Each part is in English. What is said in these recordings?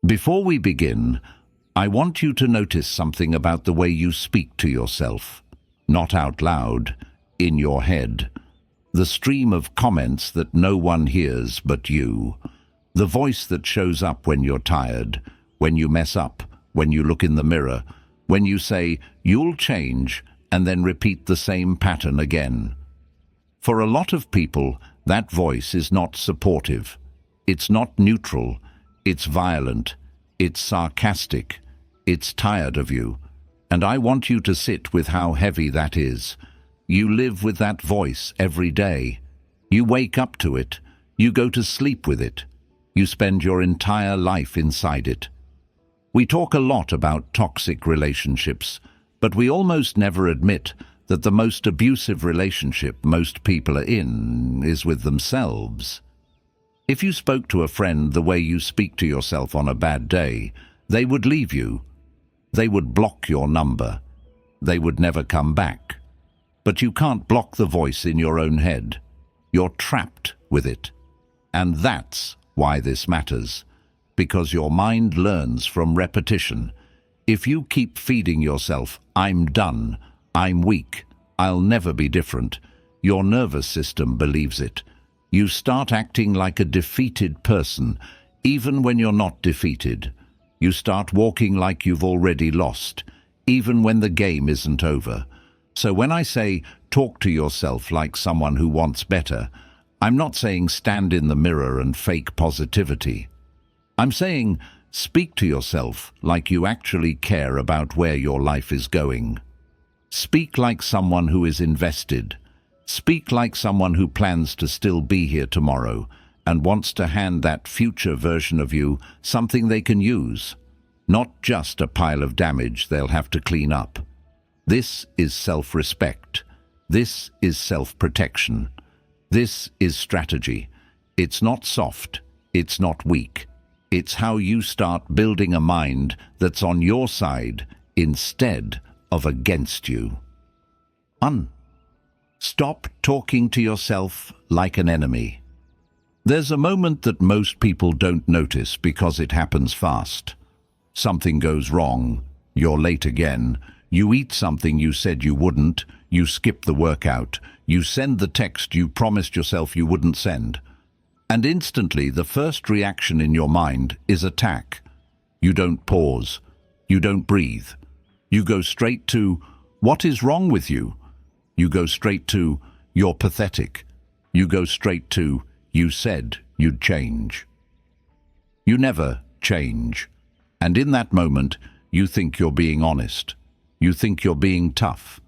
Before we begin, I want you to notice something about the way you speak to yourself. Not out loud, in your head. The stream of comments that no one hears but you. The voice that shows up when you're tired, when you mess up, when you look in the mirror, when you say, "You'll change," and then repeat the same pattern again. For a lot of people, that voice is not supportive. It's not neutral. It's violent. It's sarcastic. It's tired of you. And I want you to sit with how heavy that is. You live with that voice every day. You wake up to it. You go to sleep with it. You spend your entire life inside it. We talk a lot about toxic relationships, but we almost never admit that the most abusive relationship most people are in is with themselves. If you spoke to a friend the way you speak to yourself on a bad day, they would leave you. They would block your number. They would never come back. But you can't block the voice in your own head. You're trapped with it. And that's why this matters. Because your mind learns from repetition. If you keep feeding yourself, "I'm done, I'm weak, I'll never be different," your nervous system believes it. You start acting like a defeated person, even when you're not defeated. You start walking like you've already lost, even when the game isn't over. So when I say talk to yourself like someone who wants better, I'm not saying stand in the mirror and fake positivity. I'm saying speak to yourself like you actually care about where your life is going. Speak like someone who is invested. Speak like someone who plans to still be here tomorrow and wants to hand that future version of you something they can use, not just a pile of damage they'll have to clean up. This is self-respect. This is self-protection. This is strategy. It's not soft. It's not weak. It's how you start building a mind that's on your side instead of against you. Stop talking to yourself like an enemy. There's a moment that most people don't notice because it happens fast. Something goes wrong. You're late again. You eat something you said you wouldn't. You skip the workout. You send the text you promised yourself you wouldn't send. And instantly, the first reaction in your mind is attack. You don't pause. You don't breathe. You go straight to, "What is wrong with you?" You go straight to, "You're pathetic." You go straight to, "You said you'd change." You never change. And in that moment, you think you're being honest. You think you're being tough.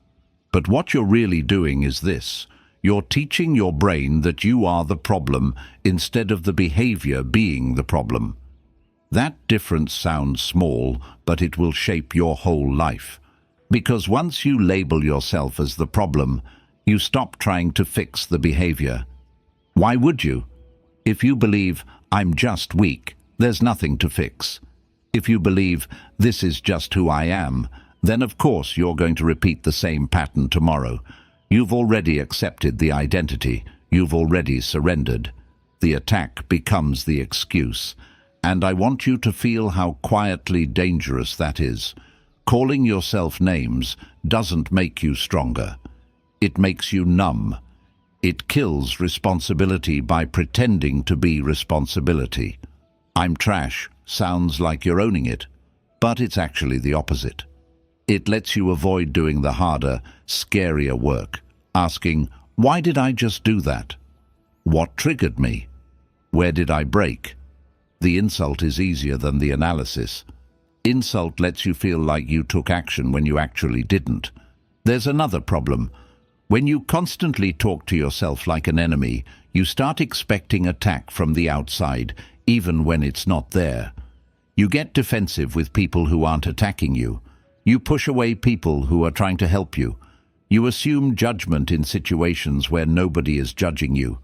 But what you're really doing is this. You're teaching your brain that you are the problem instead of the behavior being the problem. That difference sounds small, but it will shape your whole life. Because once you label yourself as the problem, you stop trying to fix the behavior. Why would you? If you believe, "I'm just weak," there's nothing to fix. If you believe, "This is just who I am," then of course you're going to repeat the same pattern tomorrow. You've already accepted the identity. You've already surrendered. The attack becomes the excuse. And I want you to feel how quietly dangerous that is. Calling yourself names doesn't make you stronger. It makes you numb. It kills responsibility by pretending to be responsibility. "I'm trash" sounds like you're owning it, but it's actually the opposite. It lets you avoid doing the harder, scarier work, asking, "Why did I just do that? What triggered me? Where did I break?" The insult is easier than the analysis. Insult lets you feel like you took action when you actually didn't. There's another problem. When you constantly talk to yourself like an enemy, you start expecting attack from the outside, even when it's not there. You get defensive with people who aren't attacking you. You push away people who are trying to help you. You assume judgment in situations where nobody is judging you.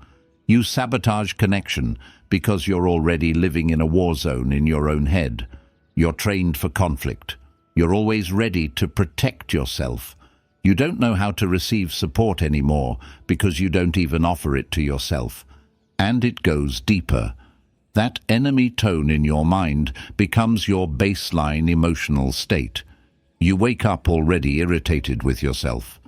You sabotage connection because you're already living in a war zone in your own head. You're trained for conflict. You're always ready to protect yourself. You don't know how to receive support anymore because you don't even offer it to yourself. And it goes deeper. That enemy tone in your mind becomes your baseline emotional state. You wake up already irritated with yourself.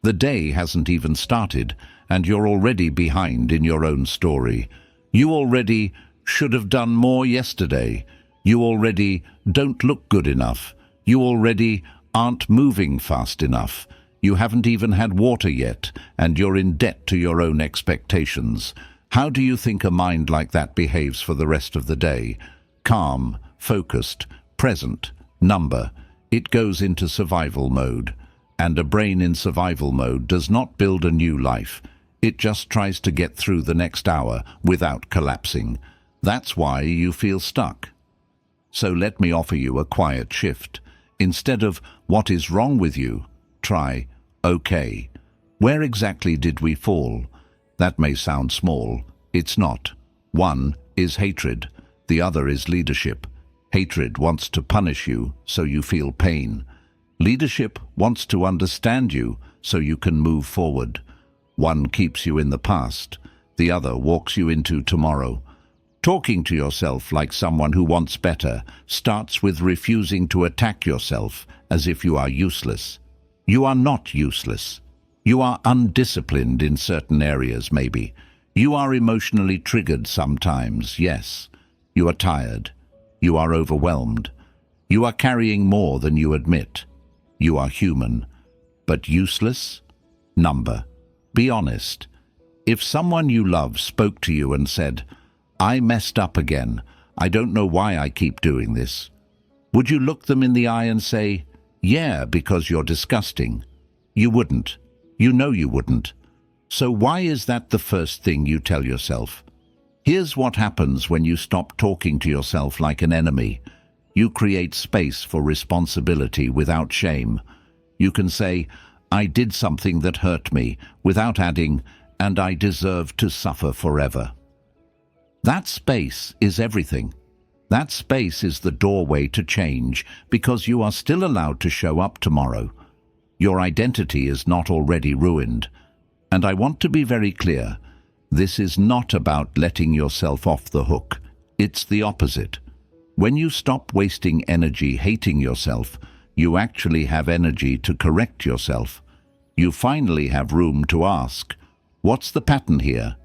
The day hasn't even started, and you're already behind in your own story. You already should have done more yesterday. You already don't look good enough. You already aren't moving fast enough. You haven't even had water yet, and you're in debt to your own expectations. How do you think a mind like that behaves for the rest of the day? Calm, focused, present, number. It goes into survival mode. And a brain in survival mode does not build a new life. It just tries to get through the next hour without collapsing. That's why you feel stuck. So let me offer you a quiet shift. Instead of "what is wrong with you?" try "okay. Where exactly did we fall?" That may sound small. It's not. One is hatred. The other is leadership. Hatred wants to punish you, so you feel pain. Leadership wants to understand you, so you can move forward. One keeps you in the past. The other walks you into tomorrow. Talking to yourself like someone who wants better starts with refusing to attack yourself as if you are useless. You are not useless. You are undisciplined in certain areas, maybe. You are emotionally triggered sometimes, yes. You are tired. You are overwhelmed. You are carrying more than you admit. You are human. But useless? Number. Be honest. If someone you love spoke to you and said, "I messed up again. I don't know why I keep doing this," would you look them in the eye and say, "Yeah, because you're disgusting"? You wouldn't. You know you wouldn't. So why is that the first thing you tell yourself? Here's what happens when you stop talking to yourself like an enemy. You create space for responsibility without shame. You can say, "I did something that hurt me," without adding, "and I deserve to suffer forever." That space is everything. That space is the doorway to change, because you are still allowed to show up tomorrow. Your identity is not already ruined. And I want to be very clear, this is not about letting yourself off the hook. It's the opposite. When you stop wasting energy hating yourself, you actually have energy to correct yourself. You finally have room to ask, "What's the pattern here?"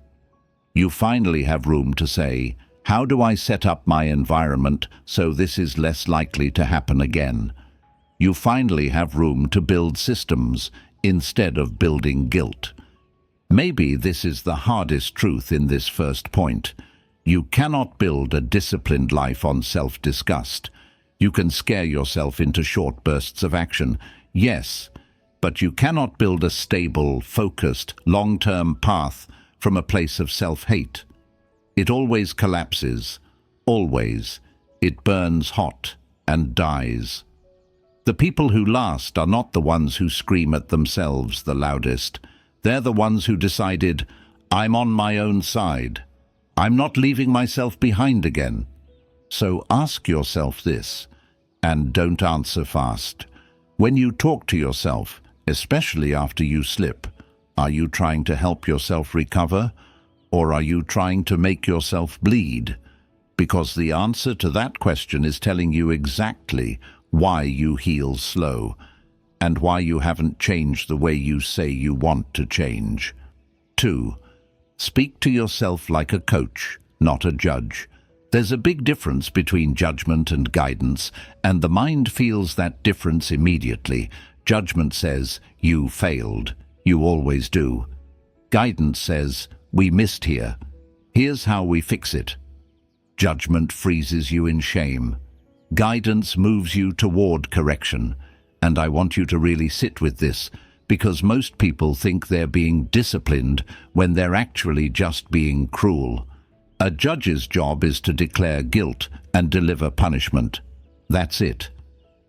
You finally have room to say, "How do I set up my environment so this is less likely to happen again?" You finally have room to build systems instead of building guilt. Maybe this is the hardest truth in this first point. You cannot build a disciplined life on self-disgust. You can scare yourself into short bursts of action, yes, but you cannot build a stable, focused, long-term path from a place of self-hate. It always collapses, always. It burns hot and dies. The people who last are not the ones who scream at themselves the loudest. They're the ones who decided, "I'm on my own side. I'm not leaving myself behind again." So ask yourself this, and don't answer fast. When you talk to yourself, especially after you slip, are you trying to help yourself recover, or are you trying to make yourself bleed? Because the answer to that question is telling you exactly why you heal slow, and why you haven't changed the way you say you want to change. 2. Speak to yourself like a coach, not a judge. There's a big difference between judgment and guidance, and the mind feels that difference immediately. Judgment says, "You failed. You always do." Guidance says, "We missed here. Here's how we fix it." Judgment freezes you in shame. Guidance moves you toward correction. And I want you to really sit with this, because most people think they're being disciplined when they're actually just being cruel. A judge's job is to declare guilt and deliver punishment. That's it.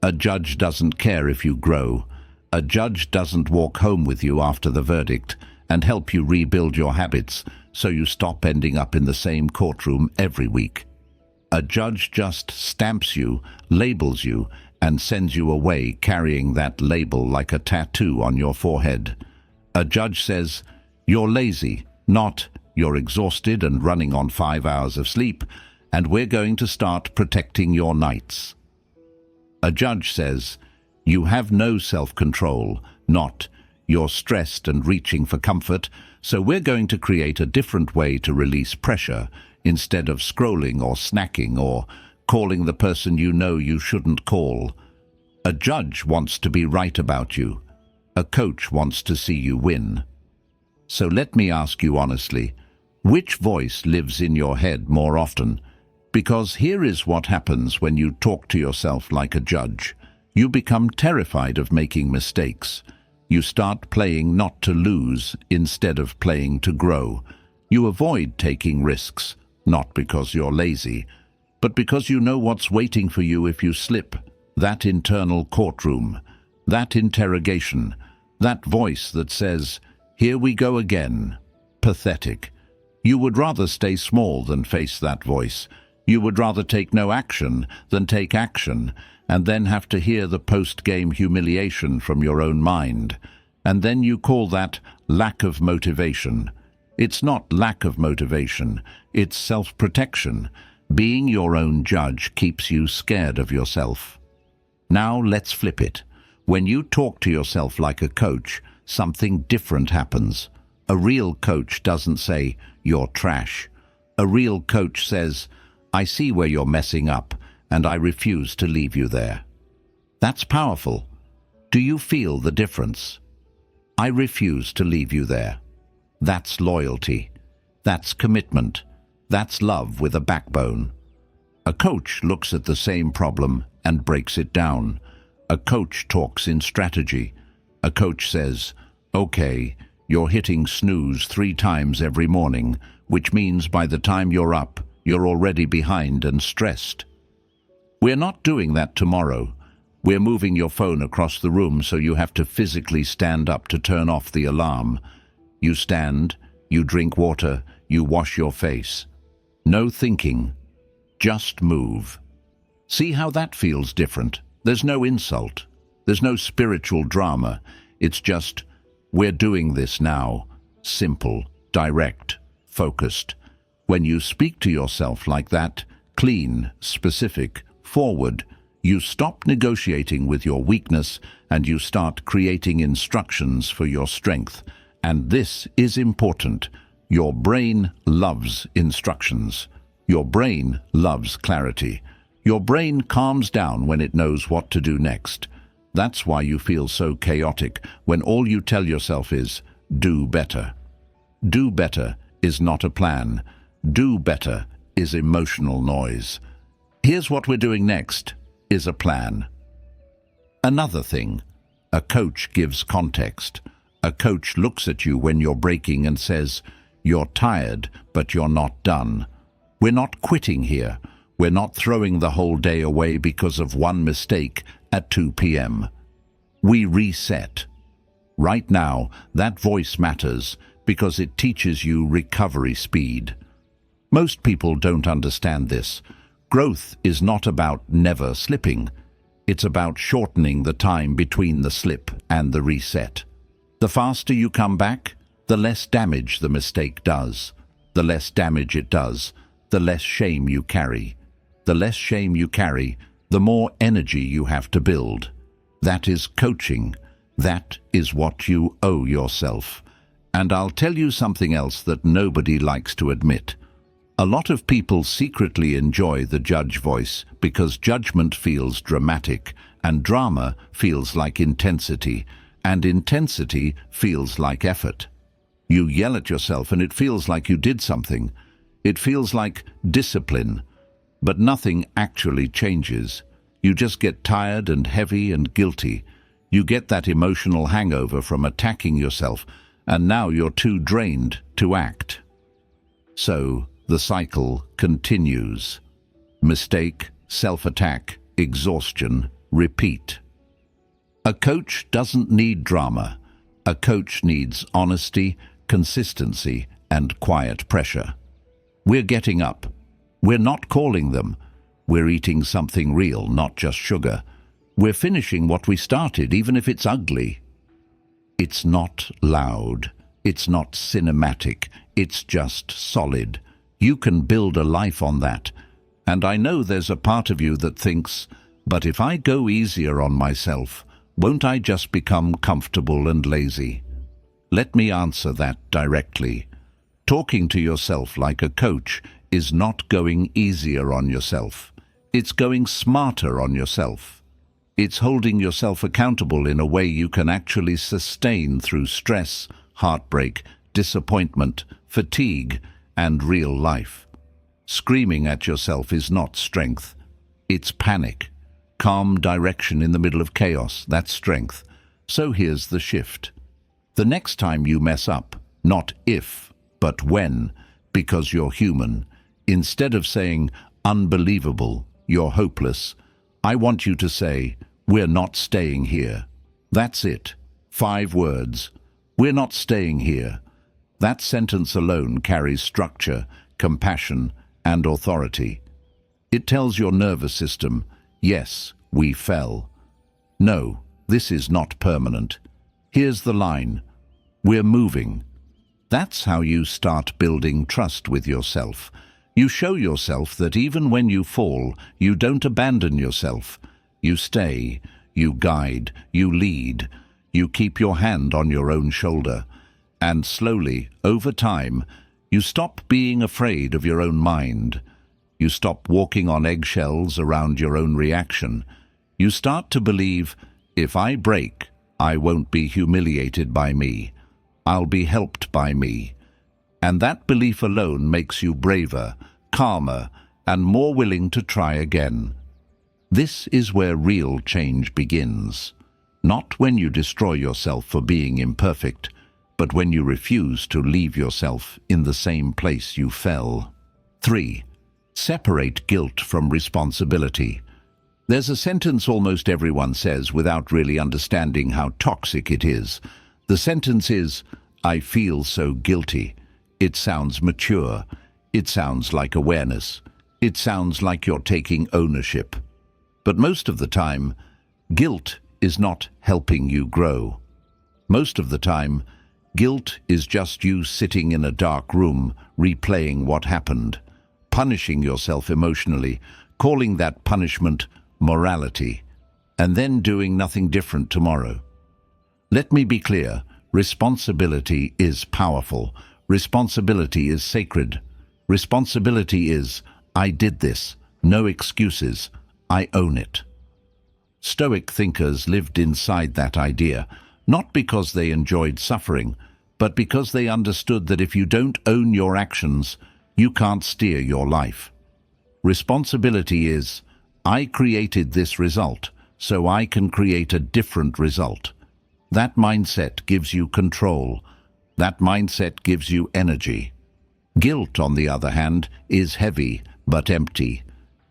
A judge doesn't care if you grow. A judge doesn't walk home with you after the verdict and help you rebuild your habits so you stop ending up in the same courtroom every week. A judge just stamps you, labels you, and sends you away carrying that label like a tattoo on your forehead. A judge says, "You're lazy," not "You're exhausted and running on 5 hours of sleep," and we're going to start protecting your nights. A judge says, you have no self-control, not, you're stressed and reaching for comfort, so we're going to create a different way to release pressure instead of scrolling or snacking or calling the person you know you shouldn't call. A judge wants to be right about you. A coach wants to see you win. So let me ask you honestly, which voice lives in your head more often? Because here is what happens when you talk to yourself like a judge. You become terrified of making mistakes. You start playing not to lose instead of playing to grow. You avoid taking risks, not because you're lazy, but because you know what's waiting for you if you slip. That internal courtroom, that interrogation, that voice that says, here we go again. Pathetic. You would rather stay small than face that voice. You would rather take no action than take action, and then have to hear the post-game humiliation from your own mind. And then you call that lack of motivation. It's not lack of motivation, it's self-protection. Being your own judge keeps you scared of yourself. Now let's flip it. When you talk to yourself like a coach, something different happens. A real coach doesn't say, you're trash. A real coach says, I see where you're messing up, and I refuse to leave you there. That's powerful. Do you feel the difference? I refuse to leave you there. That's loyalty. That's commitment. That's love with a backbone. A coach looks at the same problem and breaks it down. A coach talks in strategy. A coach says, okay, you're hitting snooze 3 times every morning, which means by the time you're up, you're already behind and stressed. We're not doing that tomorrow. We're moving your phone across the room so you have to physically stand up to turn off the alarm. You stand, you drink water, you wash your face. No thinking, just move. See how that feels different? There's no insult. There's no spiritual drama. It's just, we're doing this now. Simple, direct, focused. When you speak to yourself like that, clean, specific, forward, you stop negotiating with your weakness and you start creating instructions for your strength. And this is important. Your brain loves instructions. Your brain loves clarity. Your brain calms down when it knows what to do next. That's why you feel so chaotic when all you tell yourself is, do better. Do better is not a plan. Do better is emotional noise. Here's what we're doing next, is a plan. Another thing, a coach gives context. A coach looks at you when you're breaking and says, you're tired, but you're not done. We're not quitting here. We're not throwing the whole day away because of one mistake at 2 p.m. We reset. Right now, that voice matters because it teaches you recovery speed. Most people don't understand this. Growth is not about never slipping. It's about shortening the time between the slip and the reset. The faster you come back, the less damage the mistake does. The less damage it does, the less shame you carry. The less shame you carry, the more energy you have to build. That is coaching. That is what you owe yourself. And I'll tell you something else that nobody likes to admit. A lot of people secretly enjoy the judge voice because judgment feels dramatic, and drama feels like intensity, and intensity feels like effort. You yell at yourself and it feels like you did something. It feels like discipline. But nothing actually changes. You just get tired and heavy and guilty. You get that emotional hangover from attacking yourself, and now you're too drained to act. So, the cycle continues. Mistake, self-attack, exhaustion, repeat. A coach doesn't need drama. A coach needs honesty, consistency, and quiet pressure. We're getting up. We're not calling them. We're eating something real, not just sugar. We're finishing what we started, even if it's ugly. It's not loud. It's not cinematic. It's just solid. You can build a life on that. And I know there's a part of you that thinks, but if I go easier on myself, won't I just become comfortable and lazy? Let me answer that directly. Talking to yourself like a coach is not going easier on yourself. It's going smarter on yourself. It's holding yourself accountable in a way you can actually sustain through stress, heartbreak, disappointment, fatigue, and real life. Screaming at yourself is not strength. It's panic. Calm direction in the middle of chaos, that's strength. So here's the shift. The next time you mess up, not if, but when, because you're human, instead of saying, unbelievable, you're hopeless, I want you to say, we're not staying here. That's it. 5 words. We're not staying here. That sentence alone carries structure, compassion, and authority. It tells your nervous system, yes, we fell. No, this is not permanent. Here's the line. We're moving. That's how you start building trust with yourself. You show yourself that even when you fall, you don't abandon yourself. You stay, you guide, you lead, you keep your hand on your own shoulder. And slowly, over time, you stop being afraid of your own mind. You stop walking on eggshells around your own reaction. You start to believe, if I break, I won't be humiliated by me. I'll be helped by me. And that belief alone makes you braver, calmer, and more willing to try again. This is where real change begins. Not when you destroy yourself for being imperfect, but when you refuse to leave yourself in the same place you fell. 3. Separate guilt from responsibility. There's a sentence almost everyone says without really understanding how toxic it is. The sentence is, I feel so guilty. It sounds mature. It sounds like awareness. It sounds like you're taking ownership. But most of the time, guilt is not helping you grow. Most of the time, guilt is just you sitting in a dark room, replaying what happened, punishing yourself emotionally, calling that punishment morality, and then doing nothing different tomorrow. Let me be clear, responsibility is powerful. Responsibility is sacred. Responsibility is, I did this, no excuses, I own it. Stoic thinkers lived inside that idea, not because they enjoyed suffering, but because they understood that if you don't own your actions, you can't steer your life. Responsibility is, I created this result, so I can create a different result. That mindset gives you control. That mindset gives you energy. Guilt, on the other hand, is heavy but empty.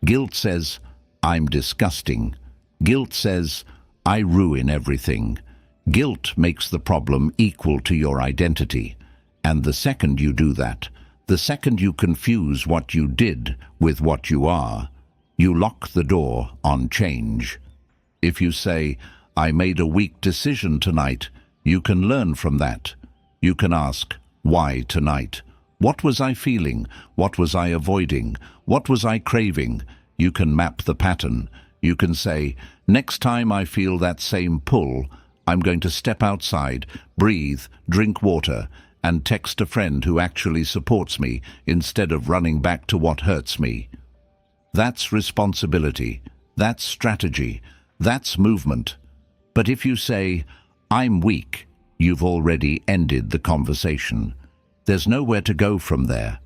Guilt says, I'm disgusting. Guilt says, I ruin everything. Guilt makes the problem equal to your identity. And the second you do that, the second you confuse what you did with what you are, you lock the door on change. If you say, I made a weak decision tonight, you can learn from that. You can ask, why tonight? What was I feeling? What was I avoiding? What was I craving? You can map the pattern. You can say, next time I feel that same pull, I'm going to step outside, breathe, drink water, and text a friend who actually supports me instead of running back to what hurts me. That's responsibility. That's strategy. That's movement. But if you say, I'm weak, you've already ended the conversation. There's nowhere to go from there.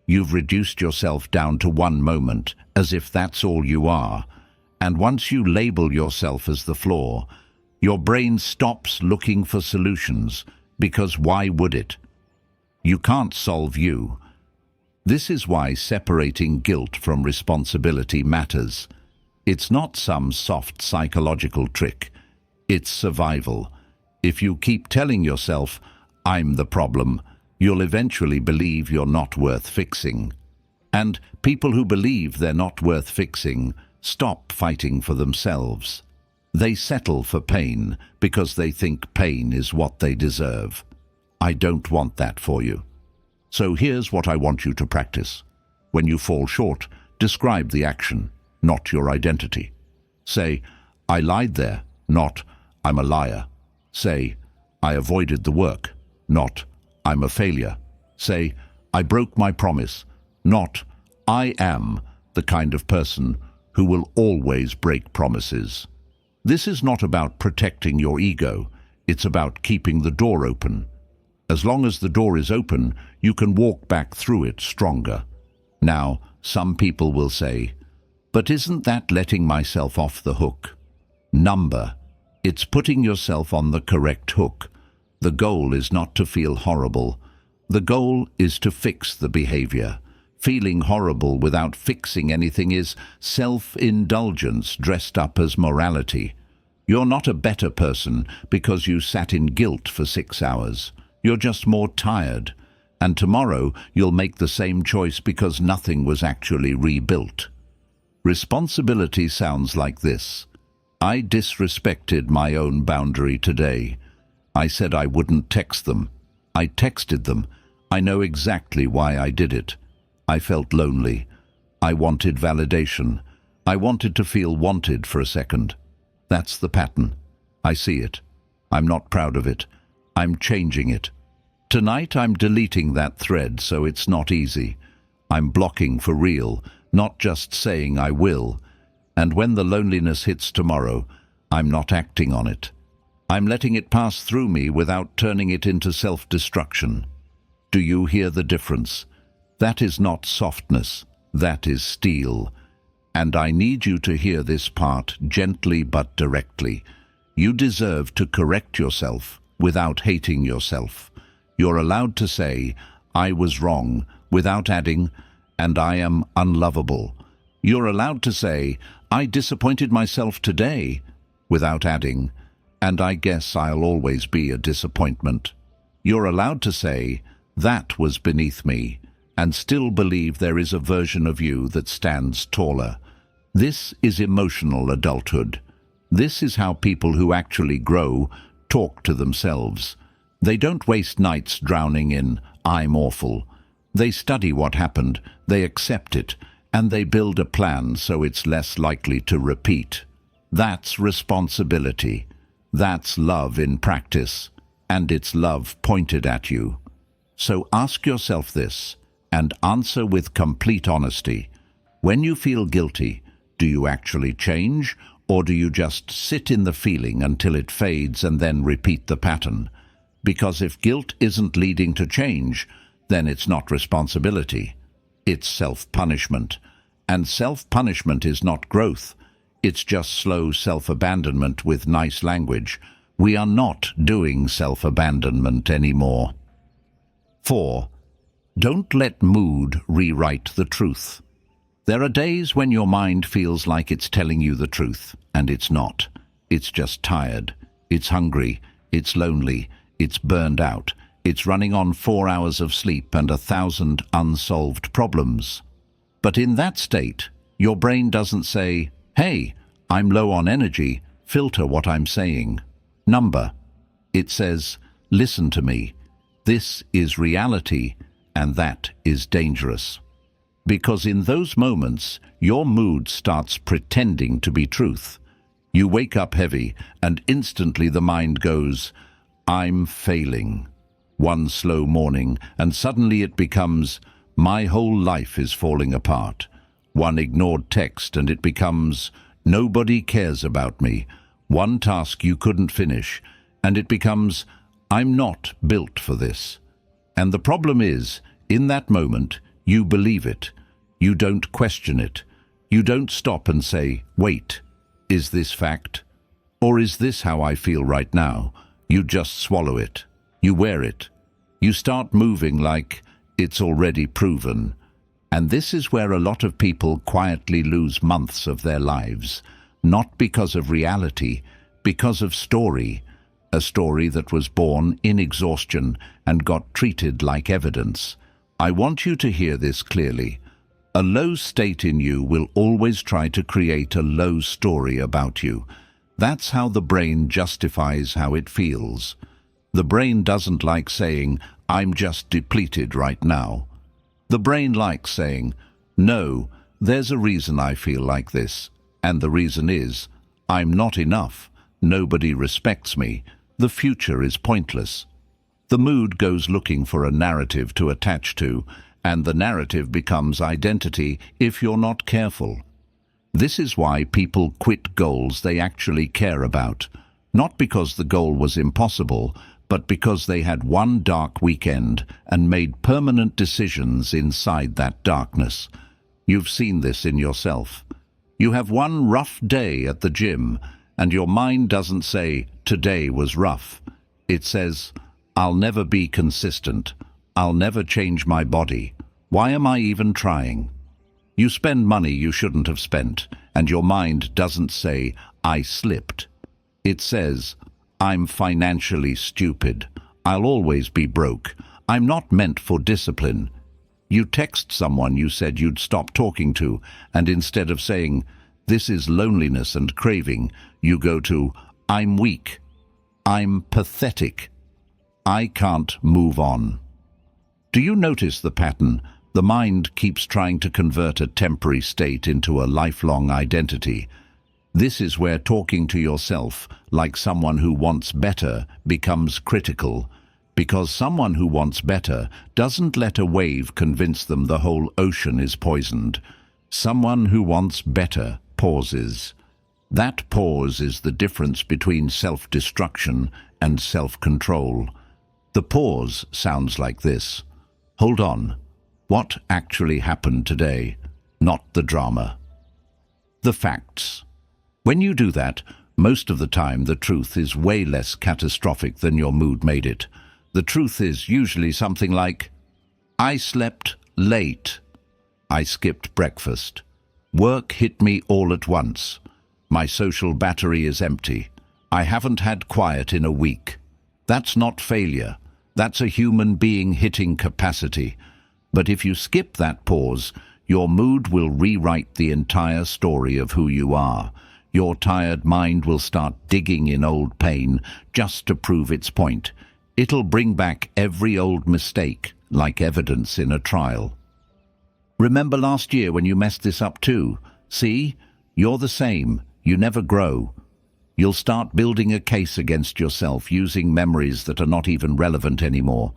You've reduced yourself down to one moment, as if that's all you are. And once you label yourself as the flaw, your brain stops looking for solutions, because why would it? You can't solve you. This is why separating guilt from responsibility matters. It's not some soft psychological trick. It's survival. If you keep telling yourself, I'm the problem, you'll eventually believe you're not worth fixing. And people who believe they're not worth fixing stop fighting for themselves. They settle for pain because they think pain is what they deserve. I don't want that for you. So here's what I want you to practice. When you fall short, Describe the action, not your identity. Say, I lied there, not I'm a liar. Say, I avoided the work, not I'm a failure. Say, I broke my promise, not I am the kind of person who will always break promises. This is not about protecting your ego, it's about keeping the door open. As long as the door is open, you can walk back through it stronger. Now, some people will say, but isn't that letting myself off the hook? Number, it's putting yourself on the correct hook. The goal is not to feel horrible. The goal is to fix the behavior. Feeling horrible without fixing anything is self-indulgence dressed up as morality. You're not a better person because you sat in guilt for 6 hours. You're just more tired. And tomorrow you'll make the same choice because nothing was actually rebuilt. Responsibility sounds like this. I disrespected my own boundary today. I said I wouldn't text them. I texted them. I know exactly why I did it. I felt lonely. I wanted validation. I wanted to feel wanted for a second. That's the pattern. I see it. I'm not proud of it. I'm changing it. Tonight I'm deleting that thread so it's not easy. I'm blocking for real, not just saying I will. And when the loneliness hits tomorrow, I'm not acting on it. I'm letting it pass through me without turning it into self-destruction. Do you hear the difference? That is not softness, that is steel. And I need you to hear this part gently but directly. You deserve to correct yourself without hating yourself. You're allowed to say, I was wrong, without adding, and I am unlovable. You're allowed to say, I disappointed myself today, without adding, and I guess I'll always be a disappointment. You're allowed to say, that was beneath me, and still believe there is a version of you that stands taller. This is emotional adulthood. This is how people who actually grow talk to themselves. They don't waste nights drowning in, I'm awful. They study what happened, they accept it, and they build a plan so it's less likely to repeat. That's responsibility. That's love in practice, and it's love pointed at you. So ask yourself this, and answer with complete honesty. When you feel guilty, do you actually change, or do you just sit in the feeling until it fades and then repeat the pattern? Because if guilt isn't leading to change, then it's not responsibility. It's self-punishment. And self-punishment is not growth. It's just slow self-abandonment with nice language. We are not doing self-abandonment anymore. 4. Don't let mood rewrite the truth. There are days when your mind feels like it's telling you the truth, and it's not. It's just tired. It's hungry. It's lonely. It's burned out. It's running on 4 hours of sleep and 1,000 unsolved problems. But in that state, your brain doesn't say, hey, I'm low on energy, filter what I'm saying. Number. It says, listen to me. This is reality, and that is dangerous. Because in those moments, your mood starts pretending to be truth. You wake up heavy, and instantly the mind goes, I'm failing. One slow morning, and suddenly it becomes, my whole life is falling apart. One ignored text, and it becomes, nobody cares about me. One task you couldn't finish, and it becomes, I'm not built for this. And the problem is, in that moment, you believe it. You don't question it. You don't stop and say, wait, is this fact? Or is this how I feel right now? You just swallow it. You wear it. You start moving like it's already proven. And this is where a lot of people quietly lose months of their lives, not because of reality, because of story, a story that was born in exhaustion and got treated like evidence. I want you to hear this clearly. A low state in you will always try to create a low story about you. That's how the brain justifies how it feels. The brain doesn't like saying, I'm just depleted right now. The brain likes saying, no, there's a reason I feel like this, and the reason is, I'm not enough, nobody respects me, the future is pointless. The mood goes looking for a narrative to attach to, and the narrative becomes identity if you're not careful. This is why people quit goals they actually care about, not because the goal was impossible, but because they had one dark weekend and made permanent decisions inside that darkness. You've seen this in yourself. You have one rough day at the gym, and your mind doesn't say, "Today was rough." It says, "I'll never be consistent. I'll never change my body. Why am I even trying?" You spend money you shouldn't have spent, and your mind doesn't say, "I slipped." It says, "I'm financially stupid. I'll always be broke. I'm not meant for discipline." You text someone you said you'd stop talking to, and instead of saying, "This is loneliness and craving," you go to, "I'm weak. I'm pathetic. I can't move on." Do you notice the pattern? The mind keeps trying to convert a temporary state into a lifelong identity. This is where talking to yourself, like someone who wants better, becomes critical, because someone who wants better doesn't let a wave convince them the whole ocean is poisoned. Someone who wants better pauses. That pause is the difference between self-destruction and self-control. The pause sounds like this. Hold on. What actually happened today? Not the drama. The facts. When you do that, most of the time the truth is way less catastrophic than your mood made it. The truth is usually something like, "I slept late. I skipped breakfast. Work hit me all at once. My social battery is empty. I haven't had quiet in a week." That's not failure. That's a human being hitting capacity. But if you skip that pause, your mood will rewrite the entire story of who you are. Your tired mind will start digging in old pain just to prove its point. It'll bring back every old mistake, like evidence in a trial. Remember last year when you messed this up too? See? You're the same. You never grow. You'll start building a case against yourself using memories that are not even relevant anymore.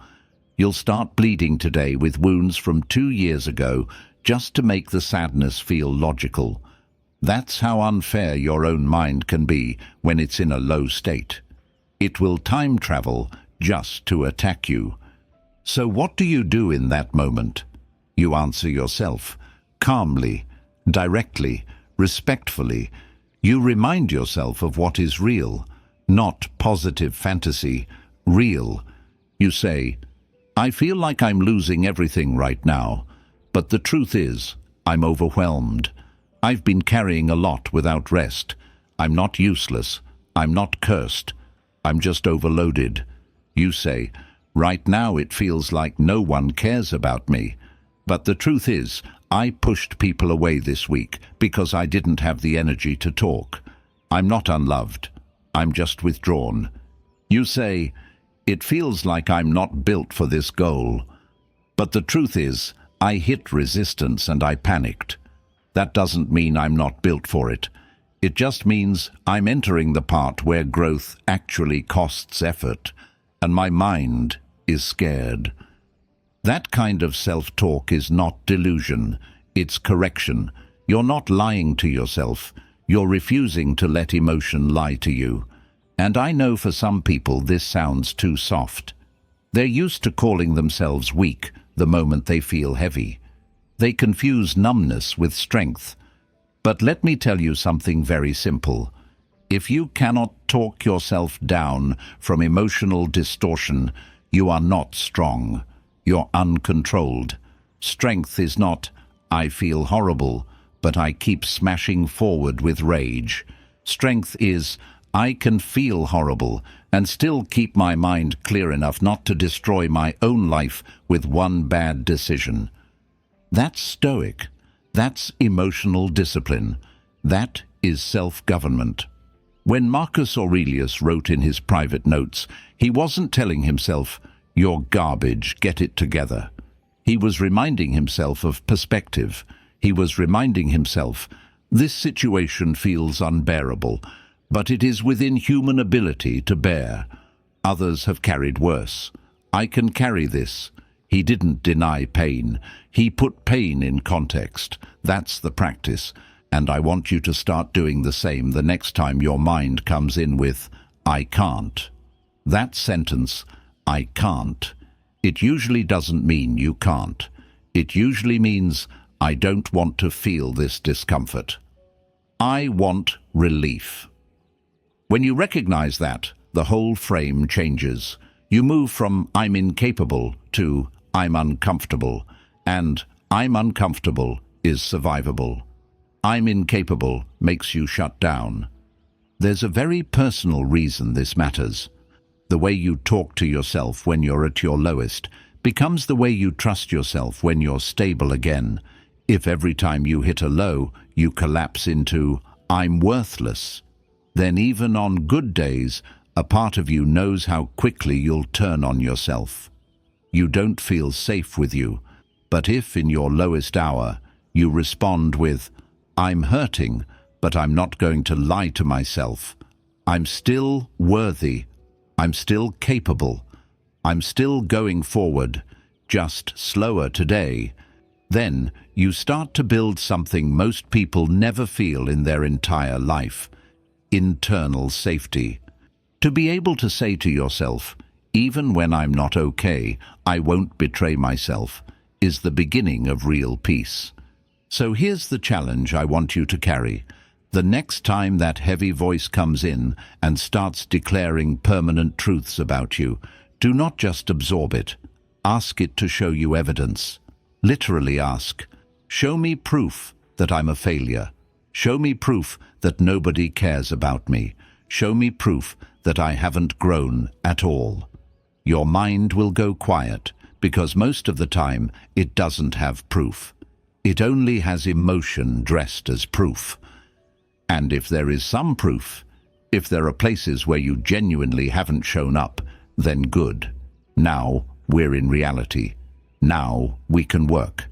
You'll start bleeding today with wounds from 2 years ago just to make the sadness feel logical. That's how unfair your own mind can be when it's in a low state. It will time travel just to attack you. So what do you do in that moment? You answer yourself, calmly, directly, respectfully. You remind yourself of what is real, not positive fantasy, real. You say, "I feel like I'm losing everything right now, but the truth is, I'm overwhelmed. I've been carrying a lot without rest. I'm not useless. I'm not cursed. I'm just overloaded." You say, "Right now it feels like no one cares about me. But the truth is, I pushed people away this week because I didn't have the energy to talk. I'm not unloved. I'm just withdrawn." You say, "It feels like I'm not built for this goal." But the truth is, I hit resistance and I panicked. That doesn't mean I'm not built for it. It just means I'm entering the part where growth actually costs effort, and my mind is scared. That kind of self-talk is not delusion, it's correction. You're not lying to yourself, you're refusing to let emotion lie to you. And I know for some people this sounds too soft. They're used to calling themselves weak the moment they feel heavy. They confuse numbness with strength. But let me tell you something very simple. If you cannot talk yourself down from emotional distortion, you are not strong. You're uncontrolled. Strength is not, "I feel horrible, but I keep smashing forward with rage." Strength is, "I can feel horrible and still keep my mind clear enough not to destroy my own life with one bad decision." That's Stoic. That's emotional discipline. That is self-government. When Marcus Aurelius wrote in his private notes, he wasn't telling himself, "You're garbage, get it together." He was reminding himself of perspective. He was reminding himself, this situation feels unbearable, but it is within human ability to bear. Others have carried worse. I can carry this. He didn't deny pain. He put pain in context. That's the practice. And I want you to start doing the same the next time your mind comes in with, I can't. That sentence, I can't, it usually doesn't mean you can't. It usually means, I don't want to feel this discomfort. I want relief. When you recognize that, the whole frame changes. You move from I'm incapable to I'm uncomfortable, and I'm uncomfortable is survivable. I'm incapable makes you shut down. There's a very personal reason this matters. The way you talk to yourself when you're at your lowest becomes the way you trust yourself when you're stable again. If every time you hit a low, you collapse into I'm worthless, then even on good days, a part of you knows how quickly you'll turn on yourself. You don't feel safe with you, but if in your lowest hour you respond with, I'm hurting, but I'm not going to lie to myself. I'm still worthy. I'm still capable. I'm still going forward, just slower today. Then you start to build something most people never feel in their entire life: internal safety. To be able to say to yourself, even when I'm not okay, I won't betray myself, is the beginning of real peace. So here's the challenge I want you to carry. The next time that heavy voice comes in and starts declaring permanent truths about you, do not just absorb it. Ask it to show you evidence. Literally ask, show me proof that I'm a failure. Show me proof that nobody cares about me. Show me proof that I haven't grown at all. Your mind will go quiet because most of the time it doesn't have proof. It only has emotion dressed as proof. And if there is some proof, if there are places where you genuinely haven't shown up, then good. Now we're in reality. Now we can work.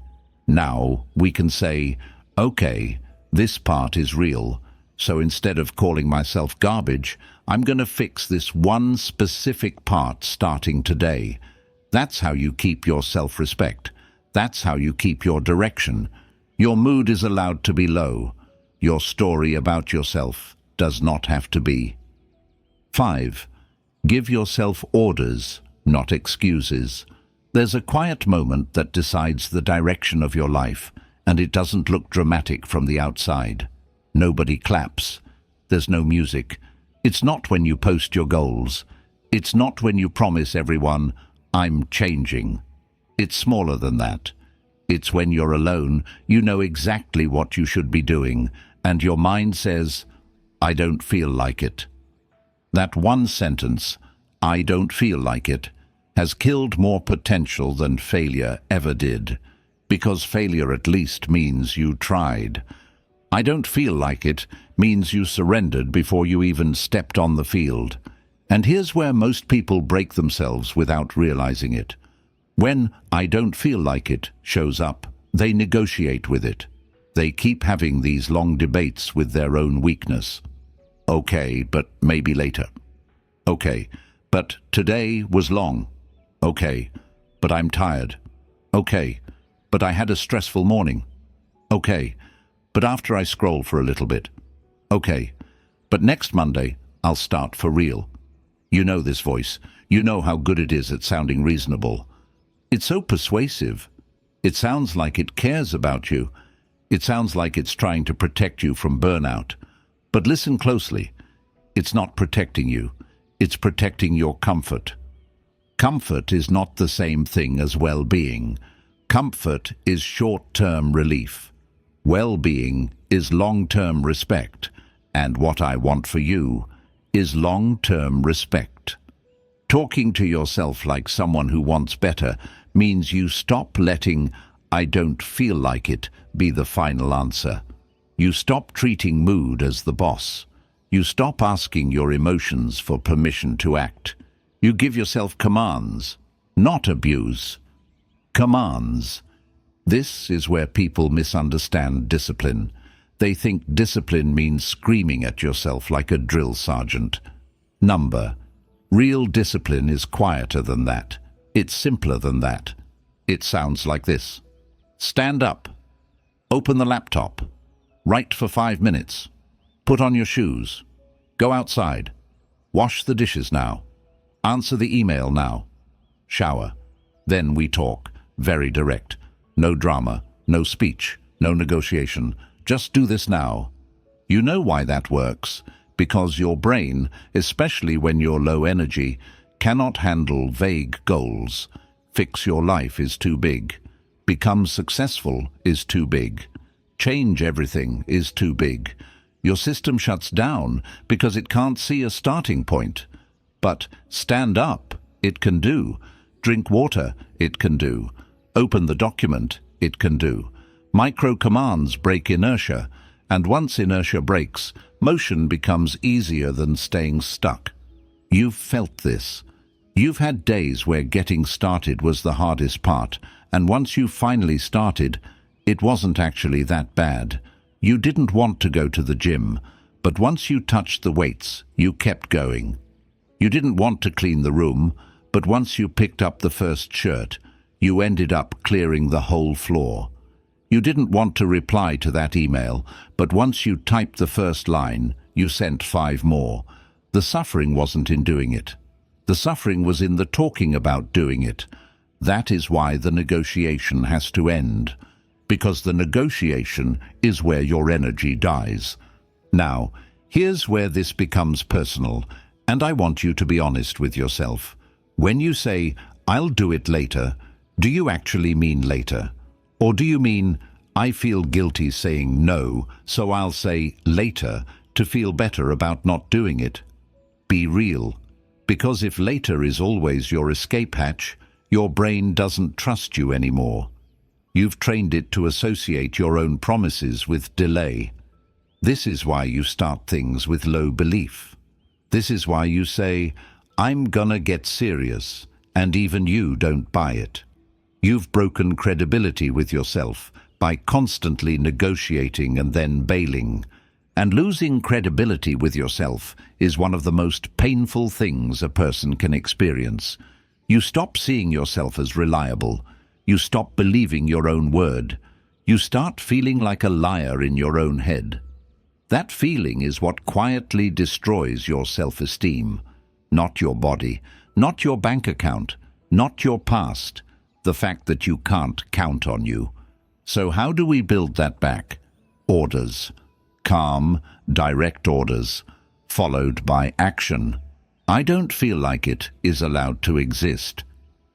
Now we can say, okay, this part is real, so instead of calling myself garbage, I'm going to fix this one specific part starting today. That's how you keep your self-respect. That's how you keep your direction. Your mood is allowed to be low. Your story about yourself does not have to be. 5. Give yourself orders, not excuses. There's a quiet moment that decides the direction of your life, and it doesn't look dramatic from the outside. Nobody claps. There's no music. It's not when you post your goals. It's not when you promise everyone, I'm changing. It's smaller than that. It's when you're alone, you know exactly what you should be doing, and your mind says, I don't feel like it. That one sentence, I don't feel like it, has killed more potential than failure ever did, because failure at least means you tried. I don't feel like it means you surrendered before you even stepped on the field. And here's where most people break themselves without realizing it. When I don't feel like it shows up, they negotiate with it. They keep having these long debates with their own weakness. Okay, but maybe later. Okay, but today was long. Okay, but I'm tired. Okay, but I had a stressful morning. Okay, but after I scroll for a little bit. Okay, but next Monday I'll start for real. You know this voice. You know how good it is at sounding reasonable. It's so persuasive. It sounds like it cares about you. It sounds like it's trying to protect you from burnout. But listen closely. It's not protecting you. It's protecting your comfort. Comfort is not the same thing as well-being. Comfort is short-term relief. Well-being is long-term respect. And what I want for you is long-term respect. Talking to yourself like someone who wants better means you stop letting I don't feel like it be the final answer. You stop treating mood as the boss. You stop asking your emotions for permission to act. You give yourself commands, not abuse. Commands. This is where people misunderstand discipline. They think discipline means screaming at yourself like a drill sergeant. Number. Real discipline is quieter than that. It's simpler than that. It sounds like this. Stand up. Open the laptop. Write for 5 minutes. Put on your shoes. Go outside. Wash the dishes now. Answer the email now. Shower. Then we talk. Very direct. No drama, no speech, no negotiation. Just do this now. You know why that works? Because your brain, especially when you're low energy, cannot handle vague goals. Fix your life is too big. Become successful is too big. Change everything is too big. Your system shuts down because it can't see a starting point. But stand up, it can do. Drink water, it can do. Open the document, it can do. Micro commands break inertia, and once inertia breaks, motion becomes easier than staying stuck. You've felt this. You've had days where getting started was the hardest part, and once you finally started, it wasn't actually that bad. You didn't want to go to the gym, but once you touched the weights, you kept going. You didn't want to clean the room, but once you picked up the first shirt, you ended up clearing the whole floor. You didn't want to reply to that email, but once you typed the first line, you sent 5 more. The suffering wasn't in doing it. The suffering was in the talking about doing it. That is why the negotiation has to end, because the negotiation is where your energy dies. Now, here's where this becomes personal, and I want you to be honest with yourself. When you say, "I'll do it later," do you actually mean later? Or do you mean, "I feel guilty saying no, so I'll say later to feel better about not doing it"? Be real. Because if later is always your escape hatch, your brain doesn't trust you anymore. You've trained it to associate your own promises with delay. This is why you start things with low belief. This is why you say, "I'm gonna get serious," and even you don't buy it. You've broken credibility with yourself by constantly negotiating and then bailing. And losing credibility with yourself is one of the most painful things a person can experience. You stop seeing yourself as reliable. You stop believing your own word. You start feeling like a liar in your own head. That feeling is what quietly destroys your self-esteem. Not your body, not your bank account, not your past, the fact that you can't count on you. So how do we build that back? Orders. Calm, direct orders, followed by action. "I don't feel like it" is allowed to exist.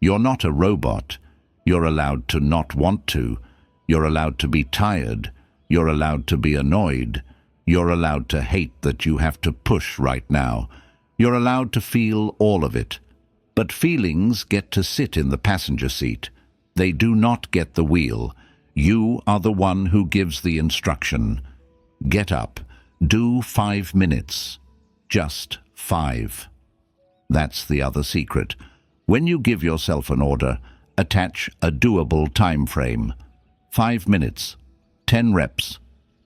You're not a robot. You're allowed to not want to. You're allowed to be tired. You're allowed to be annoyed. You're allowed to hate that you have to push right now. You're allowed to feel all of it. But feelings get to sit in the passenger seat. They do not get the wheel. You are the one who gives the instruction. Get up. Do 5 minutes. Just 5. That's the other secret. When you give yourself an order, attach a doable time frame. 5 minutes, 10 reps,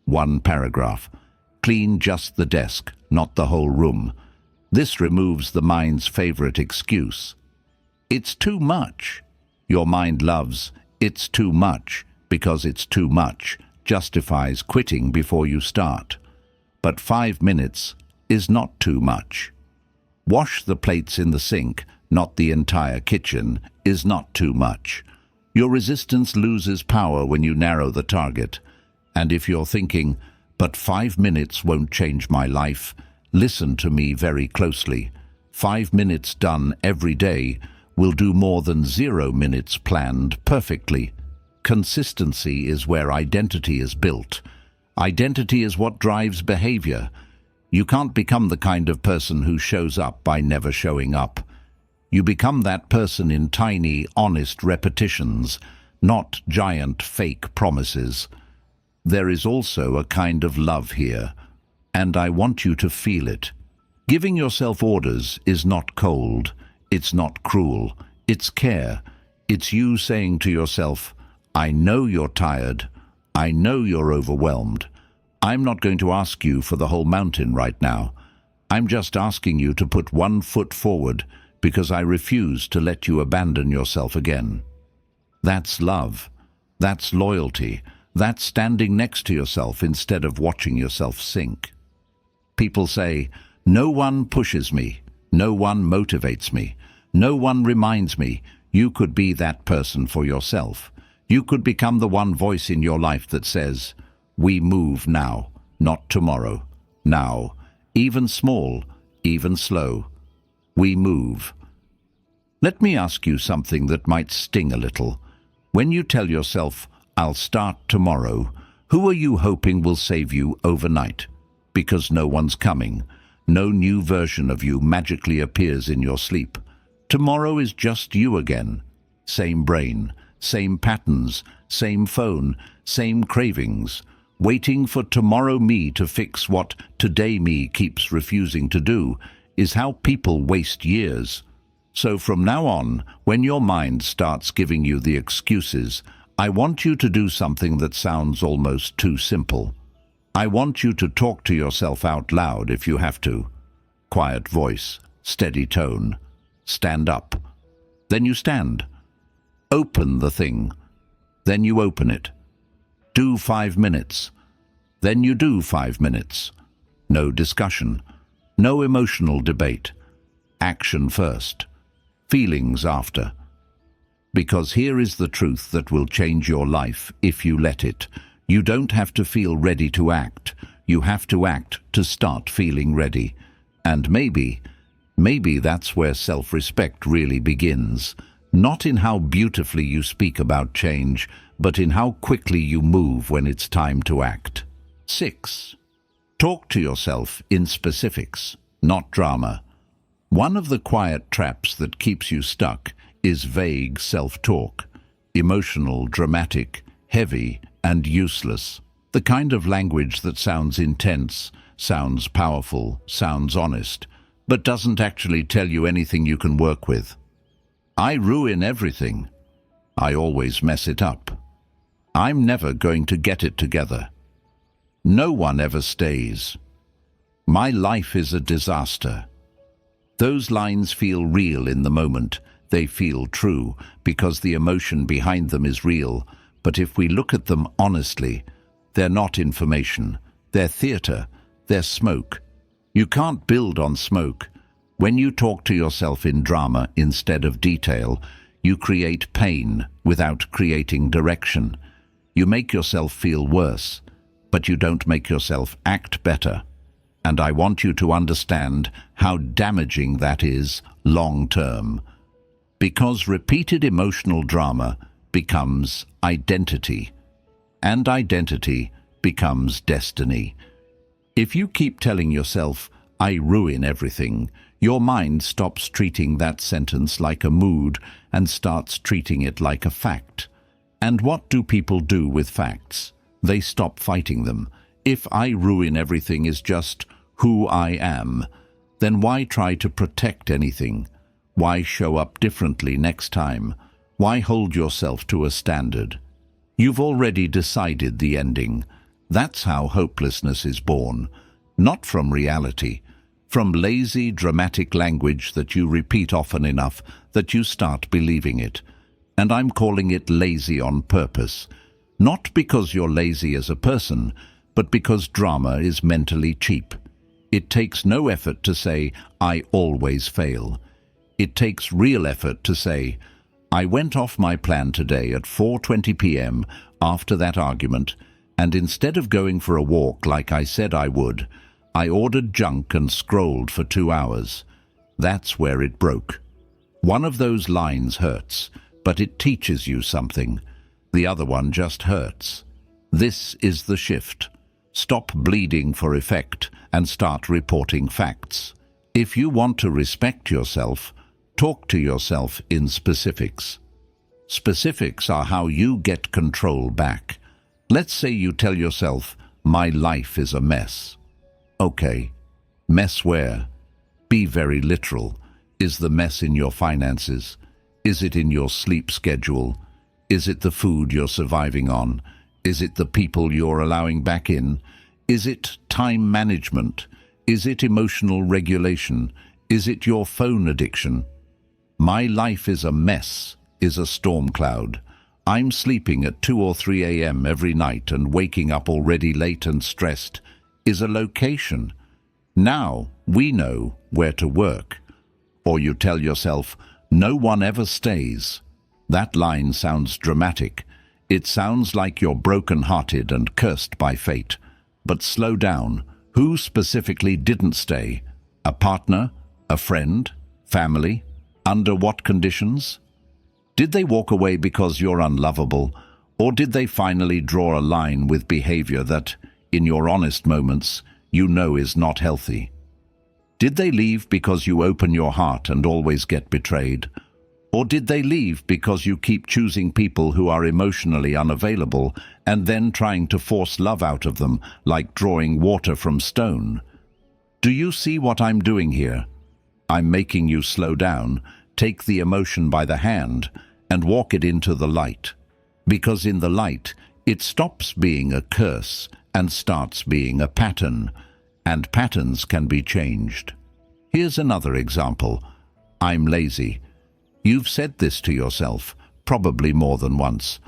1 paragraph. Clean just the desk, not the whole room. This removes the mind's favorite excuse. It's too much. Your mind loves "it's too much" because it's too much justifies quitting before you start. But 5 minutes is not too much. Wash the plates in the sink, not the entire kitchen, is not too much. Your resistance loses power when you narrow the target. And if you're thinking, "But 5 minutes won't change my life," listen to me very closely. 5 minutes done every day will do more than 0 minutes planned perfectly. Consistency is where identity is built. Identity is what drives behavior. You can't become the kind of person who shows up by never showing up. You become that person in tiny, honest repetitions, not giant, fake promises. There is also a kind of love here, and I want you to feel it. Giving yourself orders is not cold, it's not cruel, it's care. It's you saying to yourself, I know you're tired. I know you're overwhelmed. I'm not going to ask you for the whole mountain right now. I'm just asking you to put one foot forward because I refuse to let you abandon yourself again. That's love. That's loyalty. That's standing next to yourself instead of watching yourself sink. People say, no one pushes me. No one motivates me. No one reminds me. You could be that person for yourself. You could become the one voice in your life that says, we move now, not tomorrow. Now, even small, even slow. We move. Let me ask you something that might sting a little. When you tell yourself, I'll start tomorrow, who are you hoping will save you overnight? Because no one's coming. No new version of you magically appears in your sleep. Tomorrow is just you again. Same brain, same patterns, same phone, same cravings. Waiting for tomorrow me to fix what today me keeps refusing to do is how people waste years. So from now on, when your mind starts giving you the excuses, I want you to do something that sounds almost too simple. I want you to talk to yourself out loud if you have to. Quiet voice, steady tone. Stand up. Then you stand. Open the thing. Then you open it. Do 5 minutes. Then you do 5 minutes. No discussion. No emotional debate. Action first. Feelings after. Because here is the truth that will change your life if you let it. You don't have to feel ready to act. You have to act to start feeling ready. And maybe that's where self-respect really begins. Not in how beautifully you speak about change, but in how quickly you move when it's time to act. 6. Talk to yourself in specifics, not drama. One of the quiet traps that keeps you stuck is vague self-talk. Emotional, dramatic, heavy, and useless. The kind of language that sounds intense, sounds powerful, sounds honest, but doesn't actually tell you anything you can work with. I ruin everything. I always mess it up. I'm never going to get it together. No one ever stays. My life is a disaster. Those lines feel real in the moment. They feel true because the emotion behind them is real. But if we look at them honestly, they're not information. They're theater. They're smoke. You can't build on smoke. When you talk to yourself in drama instead of detail, you create pain without creating direction. You make yourself feel worse, but you don't make yourself act better. And I want you to understand how damaging that is long-term. Because repeated emotional drama becomes identity, and identity becomes destiny. If you keep telling yourself, I ruin everything, your mind stops treating that sentence like a mood and starts treating it like a fact. And what do people do with facts? They stop fighting them. If I ruin everything is just who I am, then why try to protect anything? Why show up differently next time? Why hold yourself to a standard? You've already decided the ending. That's how hopelessness is born. Not from reality, from lazy, dramatic language that you repeat often enough that you start believing it. And I'm calling it lazy on purpose. Not because you're lazy as a person, but because drama is mentally cheap. It takes no effort to say, I always fail. It takes real effort to say, I went off my plan today at 4:20 p.m. after that argument, and instead of going for a walk like I said I would, I ordered junk and scrolled for 2 hours. That's where it broke. One of those lines hurts, but it teaches you something. The other one just hurts. This is the shift. Stop bleeding for effect and start reporting facts. If you want to respect yourself, talk to yourself in specifics. Specifics are how you get control back. Let's say you tell yourself, my life is a mess. Okay, mess where? Be very literal. Is the mess in your finances? Is it in your sleep schedule? Is it the food you're surviving on? Is it the people you're allowing back in? Is it time management? Is it emotional regulation? Is it your phone addiction? My life is a mess, is a storm cloud. I'm sleeping at 2 or 3 a.m. every night and waking up already late and stressed, is a location. Now we know where to work. Or you tell yourself, no one ever stays. That line sounds dramatic. It sounds like you're broken-hearted and cursed by fate. But slow down. Who specifically didn't stay? A partner? A friend? Family? Under what conditions? Did they walk away because you're unlovable? Or did they finally draw a line with behavior that, in your honest moments, you know is not healthy? Did they leave because you open your heart and always get betrayed? Or did they leave because you keep choosing people who are emotionally unavailable and then trying to force love out of them, like drawing water from stone? Do you see what I'm doing here? I'm making you slow down, take the emotion by the hand, and walk it into the light. Because in the light, it stops being a curse and starts being a pattern, and patterns can be changed. Here's another example. I'm lazy. You've said this to yourself, probably more than once.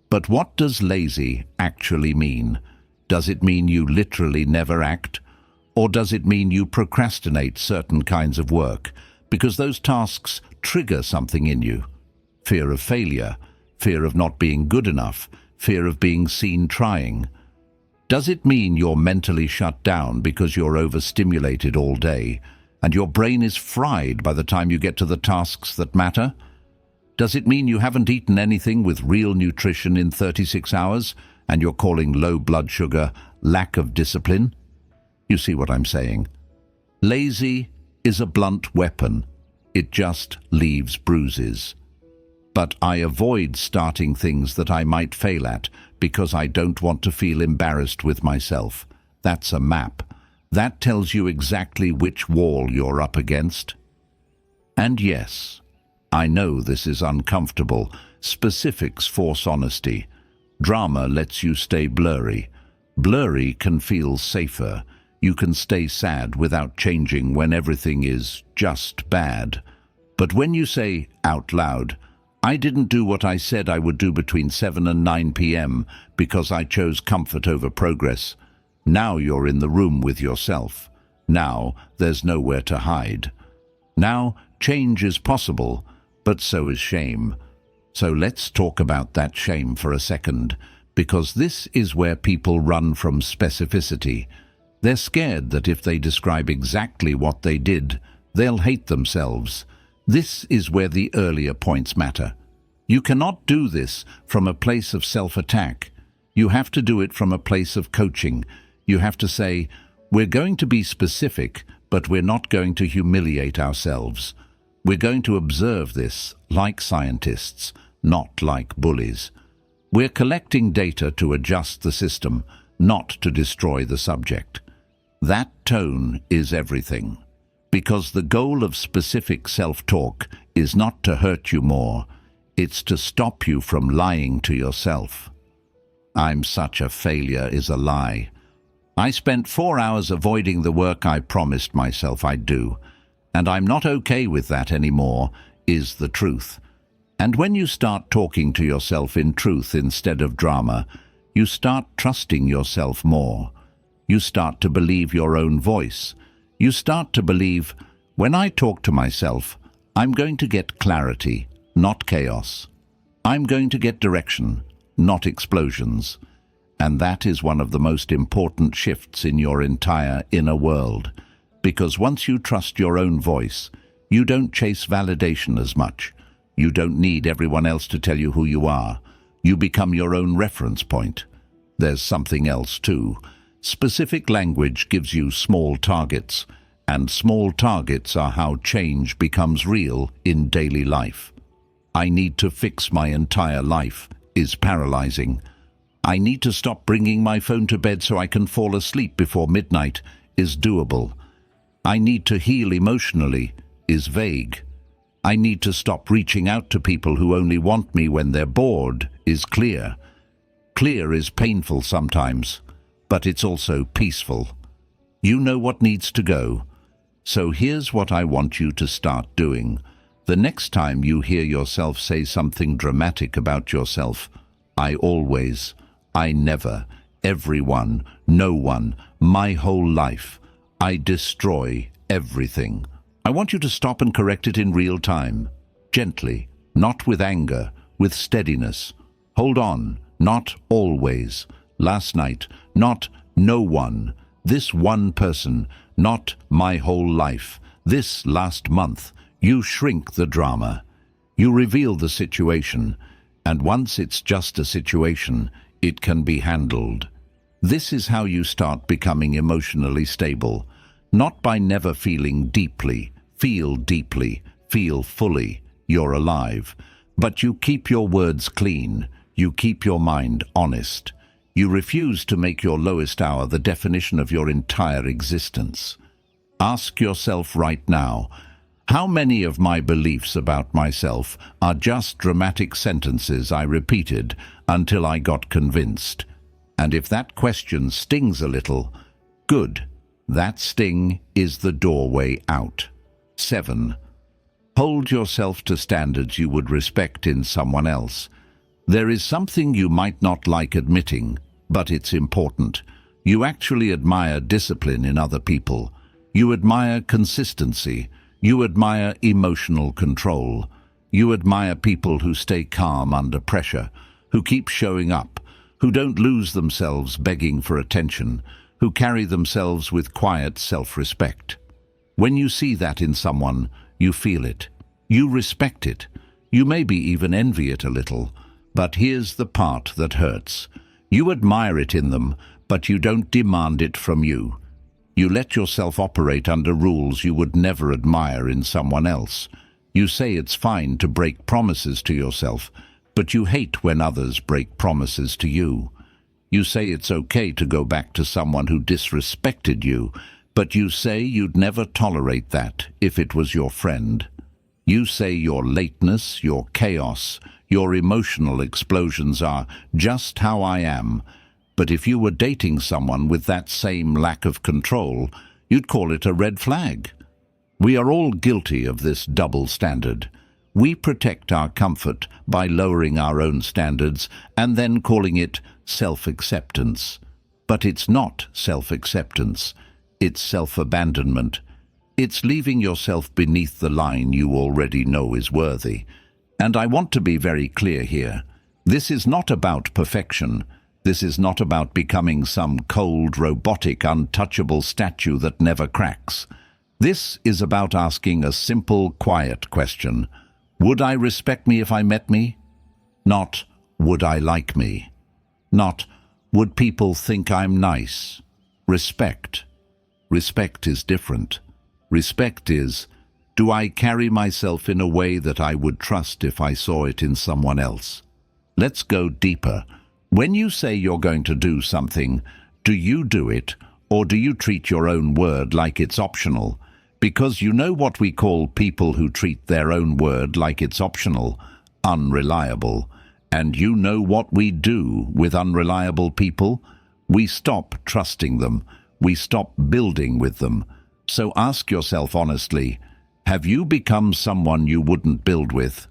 But what does lazy actually mean? Does it mean you literally never act? Or does it mean you procrastinate certain kinds of work because those tasks trigger something in you? Fear of failure, fear of not being good enough, fear of being seen trying. Does it mean you're mentally shut down because you're overstimulated all day and your brain is fried by the time you get to the tasks that matter? Does it mean you haven't eaten anything with real nutrition in 36 hours and you're calling low blood sugar lack of discipline? You see what I'm saying? Lazy is a blunt weapon. It just leaves bruises. But I avoid starting things that I might fail at because I don't want to feel embarrassed with myself. That's a map. That tells you exactly which wall you're up against. And yes, I know this is uncomfortable. Specifics force honesty. Drama lets you stay blurry. Blurry can feel safer. You can stay sad without changing when everything is just bad. But when you say out loud, I didn't do what I said I would do between 7 and 9 p.m. because I chose comfort over progress, now you're in the room with yourself. Now there's nowhere to hide. Now change is possible, but so is shame. So let's talk about that shame for a second, because this is where people run from specificity. They're scared that if they describe exactly what they did, they'll hate themselves. This is where the earlier points matter. You cannot do this from a place of self-attack. You have to do it from a place of coaching. You have to say, we're going to be specific, but we're not going to humiliate ourselves. We're going to observe this like scientists, not like bullies. We're collecting data to adjust the system, not to destroy the subject. That tone is everything. Because the goal of specific self-talk is not to hurt you more, it's to stop you from lying to yourself. I'm such a failure is a lie. I spent 4 hours avoiding the work I promised myself I'd do, and I'm not okay with that anymore, is the truth. And when you start talking to yourself in truth instead of drama, you start trusting yourself more. You start to believe your own voice. You start to believe, when I talk to myself, I'm going to get clarity, not chaos. I'm going to get direction, not explosions. And that is one of the most important shifts in your entire inner world. Because once you trust your own voice, you don't chase validation as much. You don't need everyone else to tell you who you are. You become your own reference point. There's something else too. Specific language gives you small targets, and small targets are how change becomes real in daily life. I need to fix my entire life is paralyzing. I need to stop bringing my phone to bed so I can fall asleep before midnight is doable. I need to heal emotionally is vague. I need to stop reaching out to people who only want me when they're bored is clear. Clear is painful sometimes, but it's also peaceful. You know what needs to go. So here's what I want you to start doing. The next time you hear yourself say something dramatic about yourself, I always, I never, everyone, no one, my whole life, I destroy everything. I want you to stop and correct it in real time. Gently, not with anger, with steadiness. Hold on, not always. Last night, not no one. This one person, not my whole life. This last month. You shrink the drama. You reveal the situation. And once it's just a situation, it can be handled. This is how you start becoming emotionally stable. Not by never feeling deeply. Feel deeply. Feel fully. You're alive. But you keep your words clean. You keep your mind honest. You refuse to make your lowest hour the definition of your entire existence. Ask yourself right now, how many of my beliefs about myself are just dramatic sentences I repeated until I got convinced? And if that question stings a little, good. That sting is the doorway out. 7. Hold yourself to standards you would respect in someone else. There is something you might not like admitting, but it's important. You actually admire discipline in other people. You admire consistency. You admire emotional control. You admire people who stay calm under pressure, who keep showing up, who don't lose themselves begging for attention, who carry themselves with quiet self-respect. When you see that in someone, you feel it. You respect it. You maybe even envy it a little. But here's the part that hurts. You admire it in them, but you don't demand it from you. You let yourself operate under rules you would never admire in someone else. You say it's fine to break promises to yourself, but you hate when others break promises to you. You say it's okay to go back to someone who disrespected you, but you say you'd never tolerate that if it was your friend. You say your lateness, your chaos, your emotional explosions are just how I am. But if you were dating someone with that same lack of control, you'd call it a red flag. We are all guilty of this double standard. We protect our comfort by lowering our own standards and then calling it self-acceptance. But it's not self-acceptance. It's self-abandonment. It's leaving yourself beneath the line you already know is worthy. And I want to be very clear here. This is not about perfection. This is not about becoming some cold, robotic, untouchable statue that never cracks. This is about asking a simple, quiet question. Would I respect me if I met me? Not, would I like me? Not, would people think I'm nice? Respect. Respect is different. Respect is, do I carry myself in a way that I would trust if I saw it in someone else? Let's go deeper. When you say you're going to do something, do you do it, or do you treat your own word like it's optional? Because you know what we call people who treat their own word like it's optional, unreliable. And you know what we do with unreliable people? We stop trusting them. We stop building with them. So ask yourself honestly, have you become someone you wouldn't build with?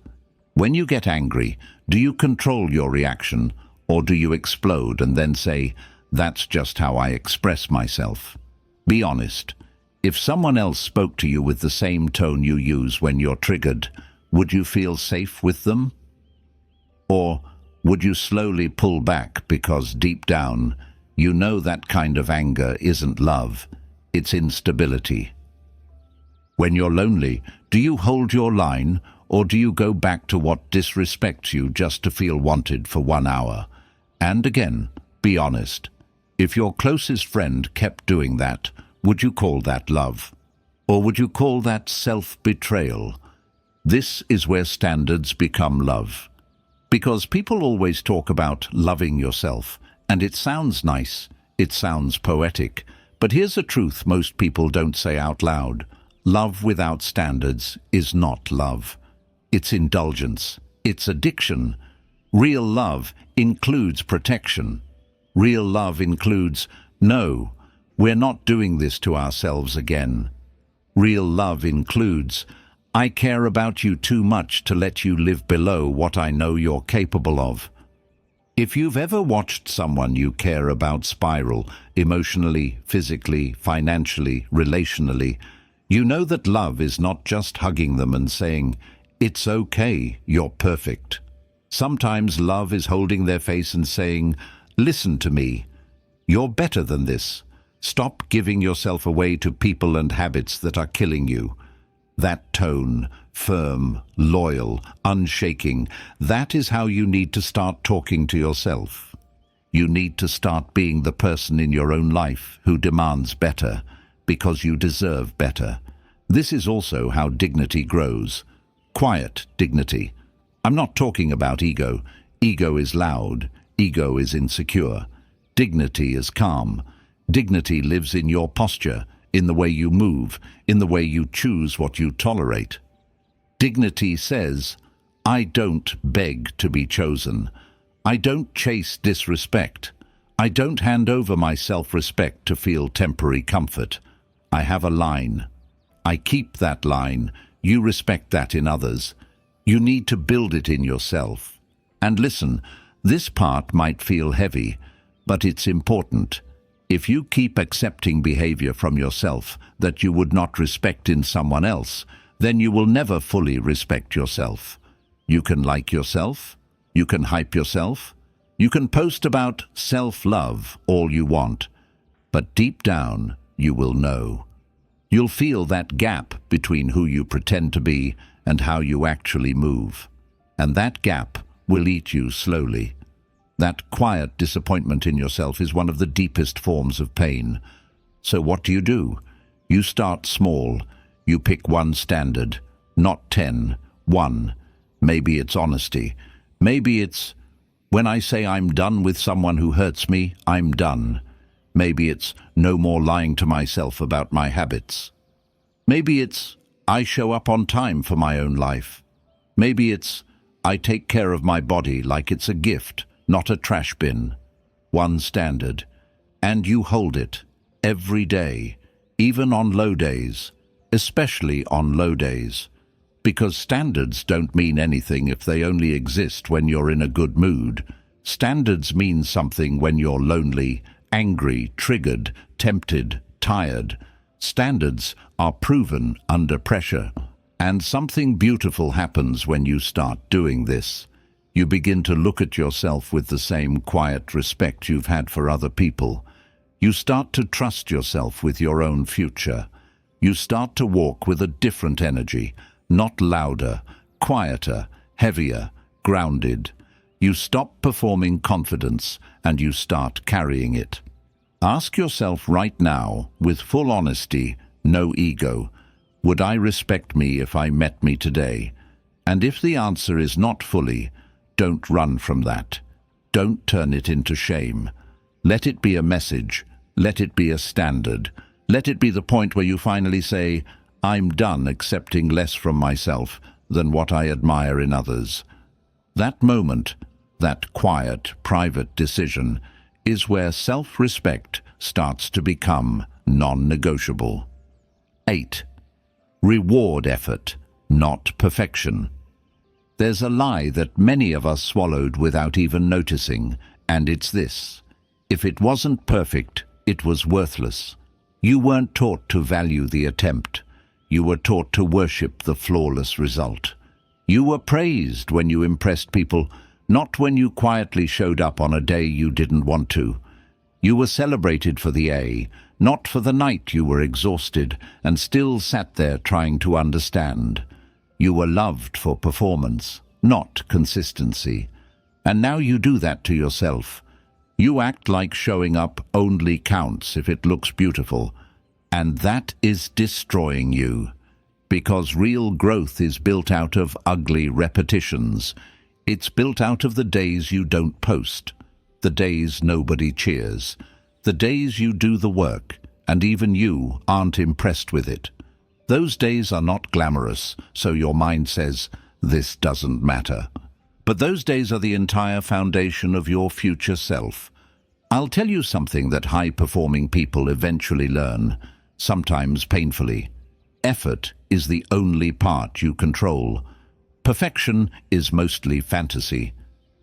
When you get angry, do you control your reaction, or do you explode and then say, that's just how I express myself? Be honest. If someone else spoke to you with the same tone you use when you're triggered, would you feel safe with them? Or would you slowly pull back because deep down, you know that kind of anger isn't love, it's instability? When you're lonely, do you hold your line, or do you go back to what disrespects you just to feel wanted for 1 hour? And again, be honest. If your closest friend kept doing that, would you call that love? Or would you call that self-betrayal? This is where standards become love. Because people always talk about loving yourself, and it sounds nice, it sounds poetic, but here's a truth most people don't say out loud. Love without standards is not love. It's indulgence. It's addiction. Real love includes protection. Real love includes, no, we're not doing this to ourselves again. Real love includes, I care about you too much to let you live below what I know you're capable of. If you've ever watched someone you care about spiral, emotionally, physically, financially, relationally, you know that love is not just hugging them and saying, it's okay, you're perfect. Sometimes love is holding their face and saying, listen to me. You're better than this. Stop giving yourself away to people and habits that are killing you. That tone, firm, loyal, unshaking, that is how you need to start talking to yourself. You need to start being the person in your own life who demands better, because you deserve better. This is also how dignity grows. Quiet dignity. I'm not talking about ego. Ego is loud. Ego is insecure. Dignity is calm. Dignity lives in your posture, in the way you move, in the way you choose what you tolerate. Dignity says, I don't beg to be chosen. I don't chase disrespect. I don't hand over my self-respect to feel temporary comfort. I have a line. I keep that line. You respect that in others. You need to build it in yourself. And listen, this part might feel heavy, but it's important. If you keep accepting behavior from yourself that you would not respect in someone else, then you will never fully respect yourself. You can like yourself, you can hype yourself, you can post about self-love all you want, but deep down you will know. You'll feel that gap between who you pretend to be and how you actually move. And that gap will eat you slowly. That quiet disappointment in yourself is one of the deepest forms of pain. So what do? You start small. You pick one standard, not 10, one. Maybe it's honesty. Maybe it's, when I say I'm done with someone who hurts me, I'm done. Maybe it's no more lying to myself about my habits. Maybe it's, I show up on time for my own life. Maybe it's, I take care of my body like it's a gift, not a trash bin. One standard. And you hold it every day, even on low days, especially on low days. Because standards don't mean anything if they only exist when you're in a good mood. Standards mean something when you're lonely, angry, triggered, tempted, tired. Standards are proven under pressure. And something beautiful happens when you start doing this. You begin to look at yourself with the same quiet respect you've had for other people. You start to trust yourself with your own future. You start to walk with a different energy, not louder, quieter, heavier, grounded. You stop performing confidence and you start carrying it. Ask yourself right now, with full honesty, no ego, would I respect me if I met me today? And if the answer is not fully, don't run from that. Don't turn it into shame. Let it be a message. Let it be a standard. Let it be the point where you finally say, I'm done accepting less from myself than what I admire in others. That moment, that quiet, private decision, is where self-respect starts to become non-negotiable. 8. Reward effort, not perfection. There's a lie that many of us swallowed without even noticing, and it's this. If it wasn't perfect, it was worthless. You weren't taught to value the attempt. You were taught to worship the flawless result. You were praised when you impressed people, not when you quietly showed up on a day you didn't want to. You were celebrated for the A, not for the night you were exhausted and still sat there trying to understand. You were loved for performance, not consistency. And now you do that to yourself. You act like showing up only counts if it looks beautiful. And that is destroying you. Because real growth is built out of ugly repetitions. It's built out of the days you don't post, the days nobody cheers, the days you do the work, and even you aren't impressed with it. Those days are not glamorous, so your mind says, this doesn't matter. But those days are the entire foundation of your future self. I'll tell you something that high-performing people eventually learn, sometimes painfully. Effort is the only part you control. Perfection is mostly fantasy.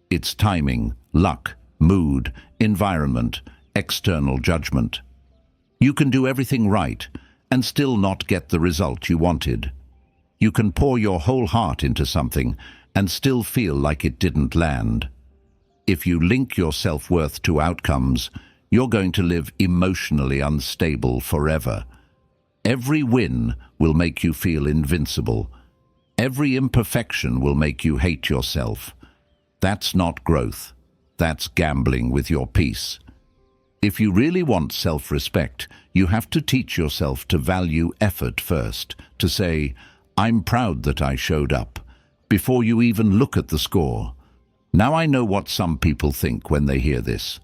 It's timing, luck, mood, environment, external judgment. You can do everything right and still not get the result you wanted. You can pour your whole heart into something and still feel like it didn't land. If you link your self-worth to outcomes, you're going to live emotionally unstable forever. Every win will make you feel invincible. Every imperfection will make you hate yourself. That's not growth. That's gambling with your peace. If you really want self-respect, you have to teach yourself to value effort first, to say, I'm proud that I showed up, before you even look at the score. Now I know what some people think when they hear this,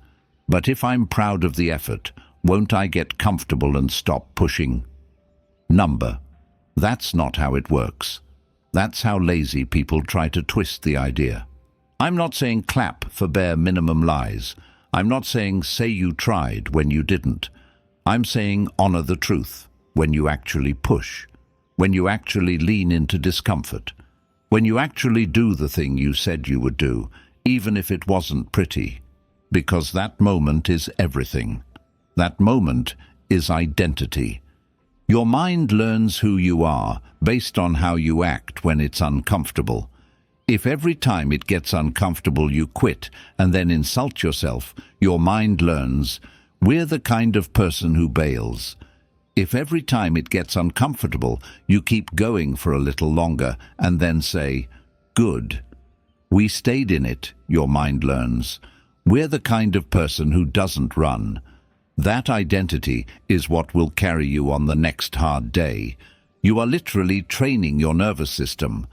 but if I'm proud of the effort, won't I get comfortable and stop pushing? Number. That's not how it works. That's how lazy people try to twist the idea. I'm not saying clap for bare minimum lies. I'm not saying say you tried when you didn't. I'm saying honor the truth when you actually push, when you actually lean into discomfort, when you actually do the thing you said you would do, even if it wasn't pretty, because that moment is everything. That moment is identity. Your mind learns who you are based on how you act when it's uncomfortable. If every time it gets uncomfortable you quit and then insult yourself, your mind learns, we're the kind of person who bails. If every time it gets uncomfortable you keep going for a little longer and then say, good, we stayed in it, your mind learns. We're the kind of person who doesn't run. That identity is what will carry you on the next hard day. You are literally training your nervous system.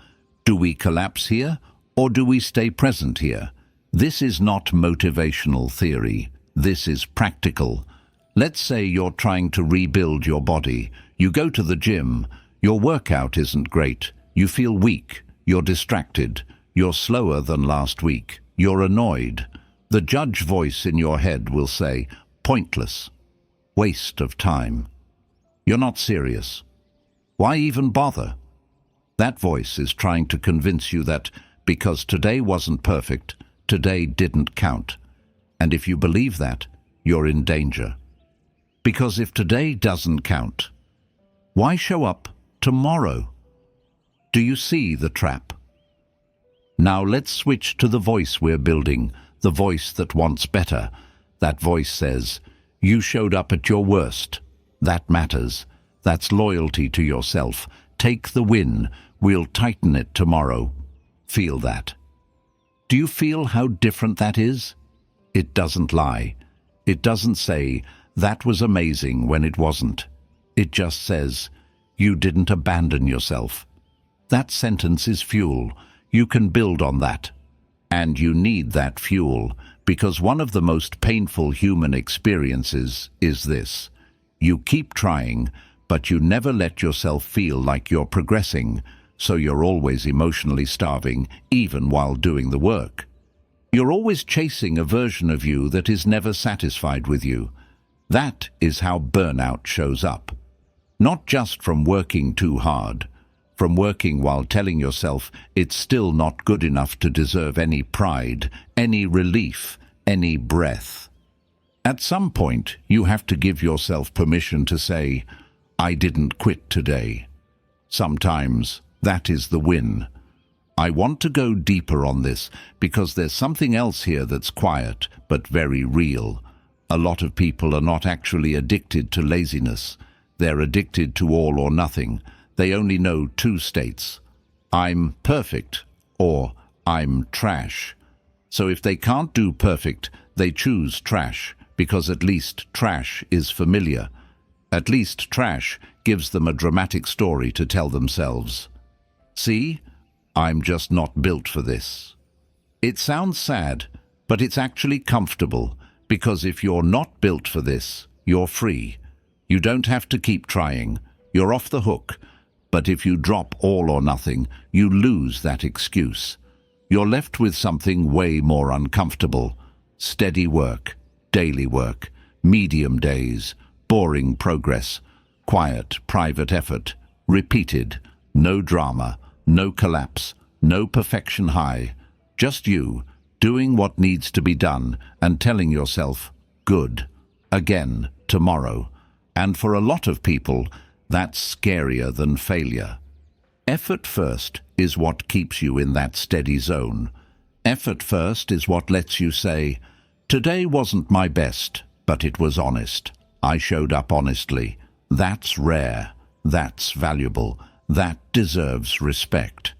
Do we collapse here, or do we stay present here? This is not motivational theory. This is practical. Let's say you're trying to rebuild your body. You go to the gym. Your workout isn't great. You feel weak. You're distracted. You're slower than last week. You're annoyed. The judge voice in your head will say, pointless. Waste of time. You're not serious. Why even bother? That voice is trying to convince you that because today wasn't perfect, today didn't count. And if you believe that, you're in danger. Because if today doesn't count, why show up tomorrow? Do you see the trap? Now let's switch to the voice we're building, the voice that wants better. That voice says, you showed up at your worst. That matters. That's loyalty to yourself. Take the win. We'll tighten it tomorrow. Feel that. Do you feel how different that is? It doesn't lie. It doesn't say, that was amazing when it wasn't. It just says, you didn't abandon yourself. That sentence is fuel. You can build on that. And you need that fuel, because one of the most painful human experiences is this. You keep trying, but you never let yourself feel like you're progressing, so you're always emotionally starving, even while doing the work. You're always chasing a version of you that is never satisfied with you. That is how burnout shows up. Not just from working too hard, from working while telling yourself it's still not good enough to deserve any pride, any relief, any breath. At some point, you have to give yourself permission to say, I didn't quit today. Sometimes that is the win. I want to go deeper on this because there's something else here that's quiet but very real. A lot of people are not actually addicted to laziness. They're addicted to all or nothing. They only know two states. I'm perfect or I'm trash. So if they can't do perfect, they choose trash because at least trash is familiar. At least trash gives them a dramatic story to tell themselves. See, I'm just not built for this. It sounds sad, but it's actually comfortable, because if you're not built for this, you're free. You don't have to keep trying. You're off the hook. But if you drop all or nothing, you lose that excuse. You're left with something way more uncomfortable. Steady work, daily work, medium days, boring progress, quiet, private effort, repeated, no drama, no collapse, no perfection high. Just you, doing what needs to be done and telling yourself, good, again, tomorrow. And for a lot of people, that's scarier than failure. Effort first is what keeps you in that steady zone. Effort first is what lets you say, today wasn't my best, but it was honest. I showed up honestly. That's rare. That's valuable. That deserves respect.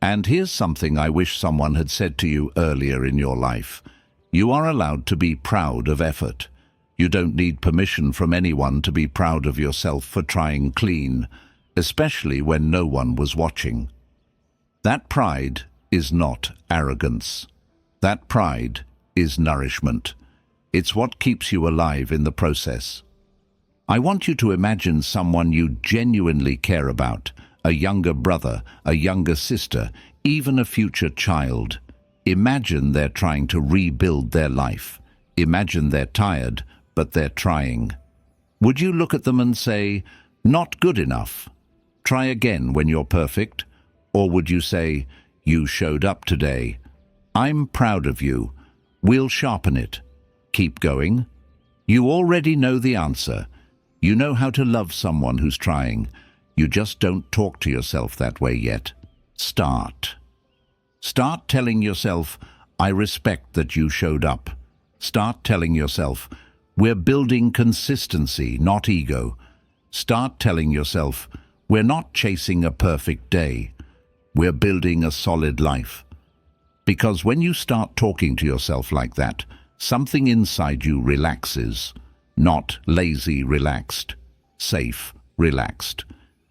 And here's something I wish someone had said to you earlier in your life. You are allowed to be proud of effort. You don't need permission from anyone to be proud of yourself for trying clean, especially when no one was watching. That pride is not arrogance. That pride is nourishment. It's what keeps you alive in the process. I want you to imagine someone you genuinely care about, a younger brother, a younger sister, even a future child. Imagine they're trying to rebuild their life. Imagine they're tired, but they're trying. Would you look at them and say, not good enough? Try again when you're perfect? Or would you say, you showed up today. I'm proud of you. We'll sharpen it. Keep going. You already know the answer. You know how to love someone who's trying. You just don't talk to yourself that way yet. Start. Start telling yourself, I respect that you showed up. Start telling yourself, we're building consistency, not ego. Start telling yourself, we're not chasing a perfect day. We're building a solid life. Because when you start talking to yourself like that, something inside you relaxes. Not lazy relaxed, safe relaxed.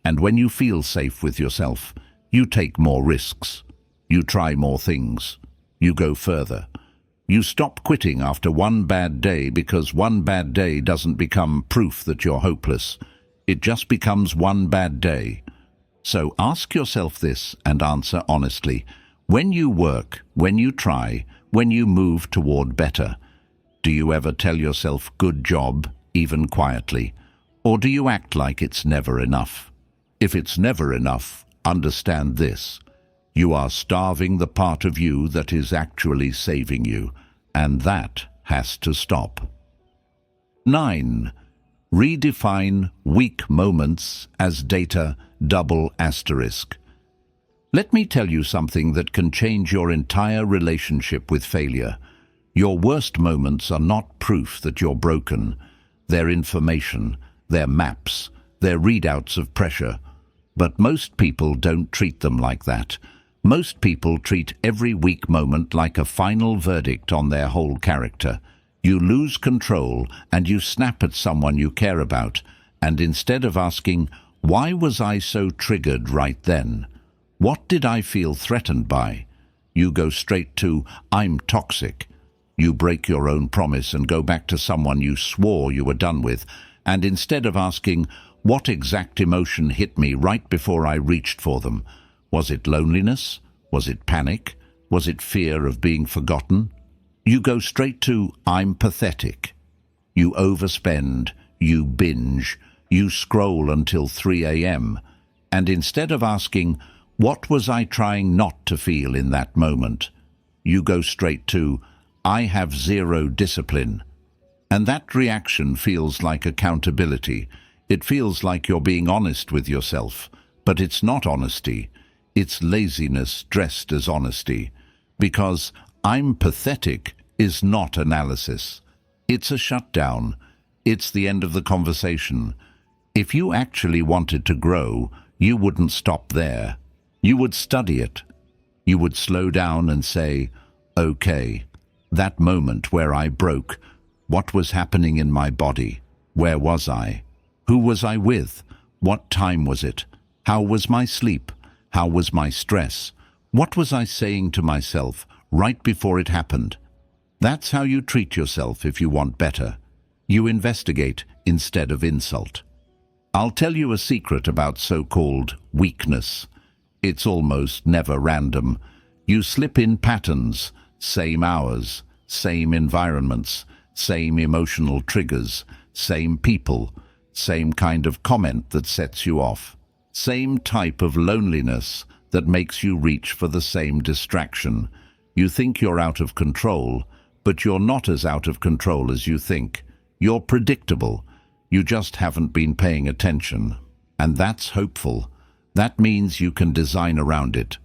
And when you feel safe with yourself, you take more risks. You try more things. You go further. You stop quitting after one bad day because one bad day doesn't become proof that you're hopeless. It just becomes one bad day. So ask yourself this and answer honestly. When you work, when you try, when you move toward better, do you ever tell yourself good job, even quietly? Or do you act like it's never enough? If it's never enough, understand this. You are starving the part of you that is actually saving you, and that has to stop. 9. Redefine weak moments as data double asterisk. Let me tell you something that can change your entire relationship with failure. Your worst moments are not proof that you're broken. They're information, they're maps, they're readouts of pressure. But most people don't treat them like that. Most people treat every weak moment like a final verdict on their whole character. You lose control and you snap at someone you care about, and instead of asking, why was I so triggered right then? What did I feel threatened by? You go straight to, I'm toxic. You break your own promise and go back to someone you swore you were done with, and instead of asking, what exact emotion hit me right before I reached for them? Was it loneliness? Was it panic? Was it fear of being forgotten? You go straight to, I'm pathetic. You overspend, you binge, you scroll until 3 a.m. And instead of asking, what was I trying not to feel in that moment? You go straight to, I have zero discipline. And that reaction feels like accountability. It feels like you're being honest with yourself, but it's not honesty. It's laziness dressed as honesty. Because I'm pathetic is not analysis. It's a shutdown. It's the end of the conversation. If you actually wanted to grow, you wouldn't stop there. You would study it. You would slow down and say, okay, that moment where I broke, what was happening in my body? Where was I? Who was I with? What time was it? How was my sleep? How was my stress? What was I saying to myself right before it happened? That's how you treat yourself if you want better. You investigate instead of insult. I'll tell you a secret about so-called weakness. It's almost never random. You slip in patterns, same hours, same environments, same emotional triggers, same people, same kind of comment that sets you off, same type of loneliness that makes you reach for the same distraction. You think you're out of control, but you're not as out of control as you think. You're predictable. You just haven't been paying attention. And that's hopeful. That means you can design around it.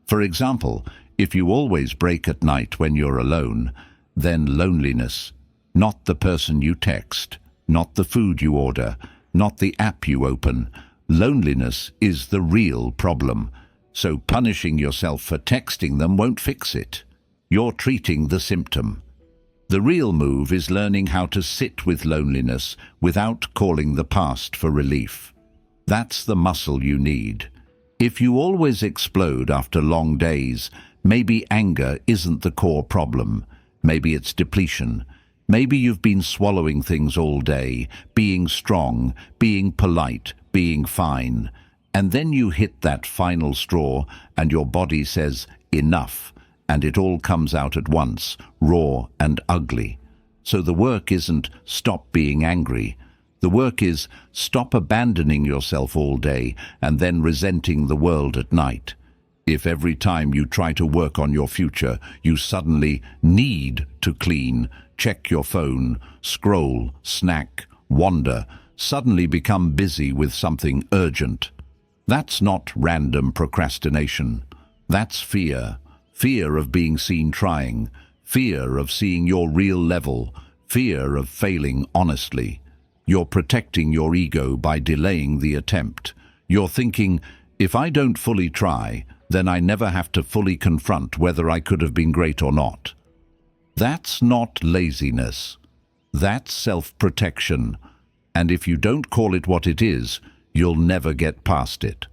For example, if you always break at night when you're alone, then loneliness, not the person you text, not the food you order, not the app you open. Loneliness is the real problem. So punishing yourself for texting them won't fix it. You're treating the symptom. The real move is learning how to sit with loneliness without calling the past for relief. That's the muscle you need. If you always explode after long days, maybe anger isn't the core problem. Maybe it's depletion. Maybe you've been swallowing things all day, being strong, being polite, being fine. And then you hit that final straw and your body says, enough. And it all comes out at once, raw and ugly. So the work isn't stop being angry. The work is stop abandoning yourself all day and then resenting the world at night. If every time you try to work on your future, you suddenly need to clean, check your phone, scroll, snack, wander, suddenly become busy with something urgent. That's not random procrastination. That's fear. Fear of being seen trying, fear of seeing your real level, fear of failing honestly. You're protecting your ego by delaying the attempt. You're thinking, if I don't fully try, then I never have to fully confront whether I could have been great or not. That's not laziness. That's self-protection. And if you don't call it what it is, you'll never get past it.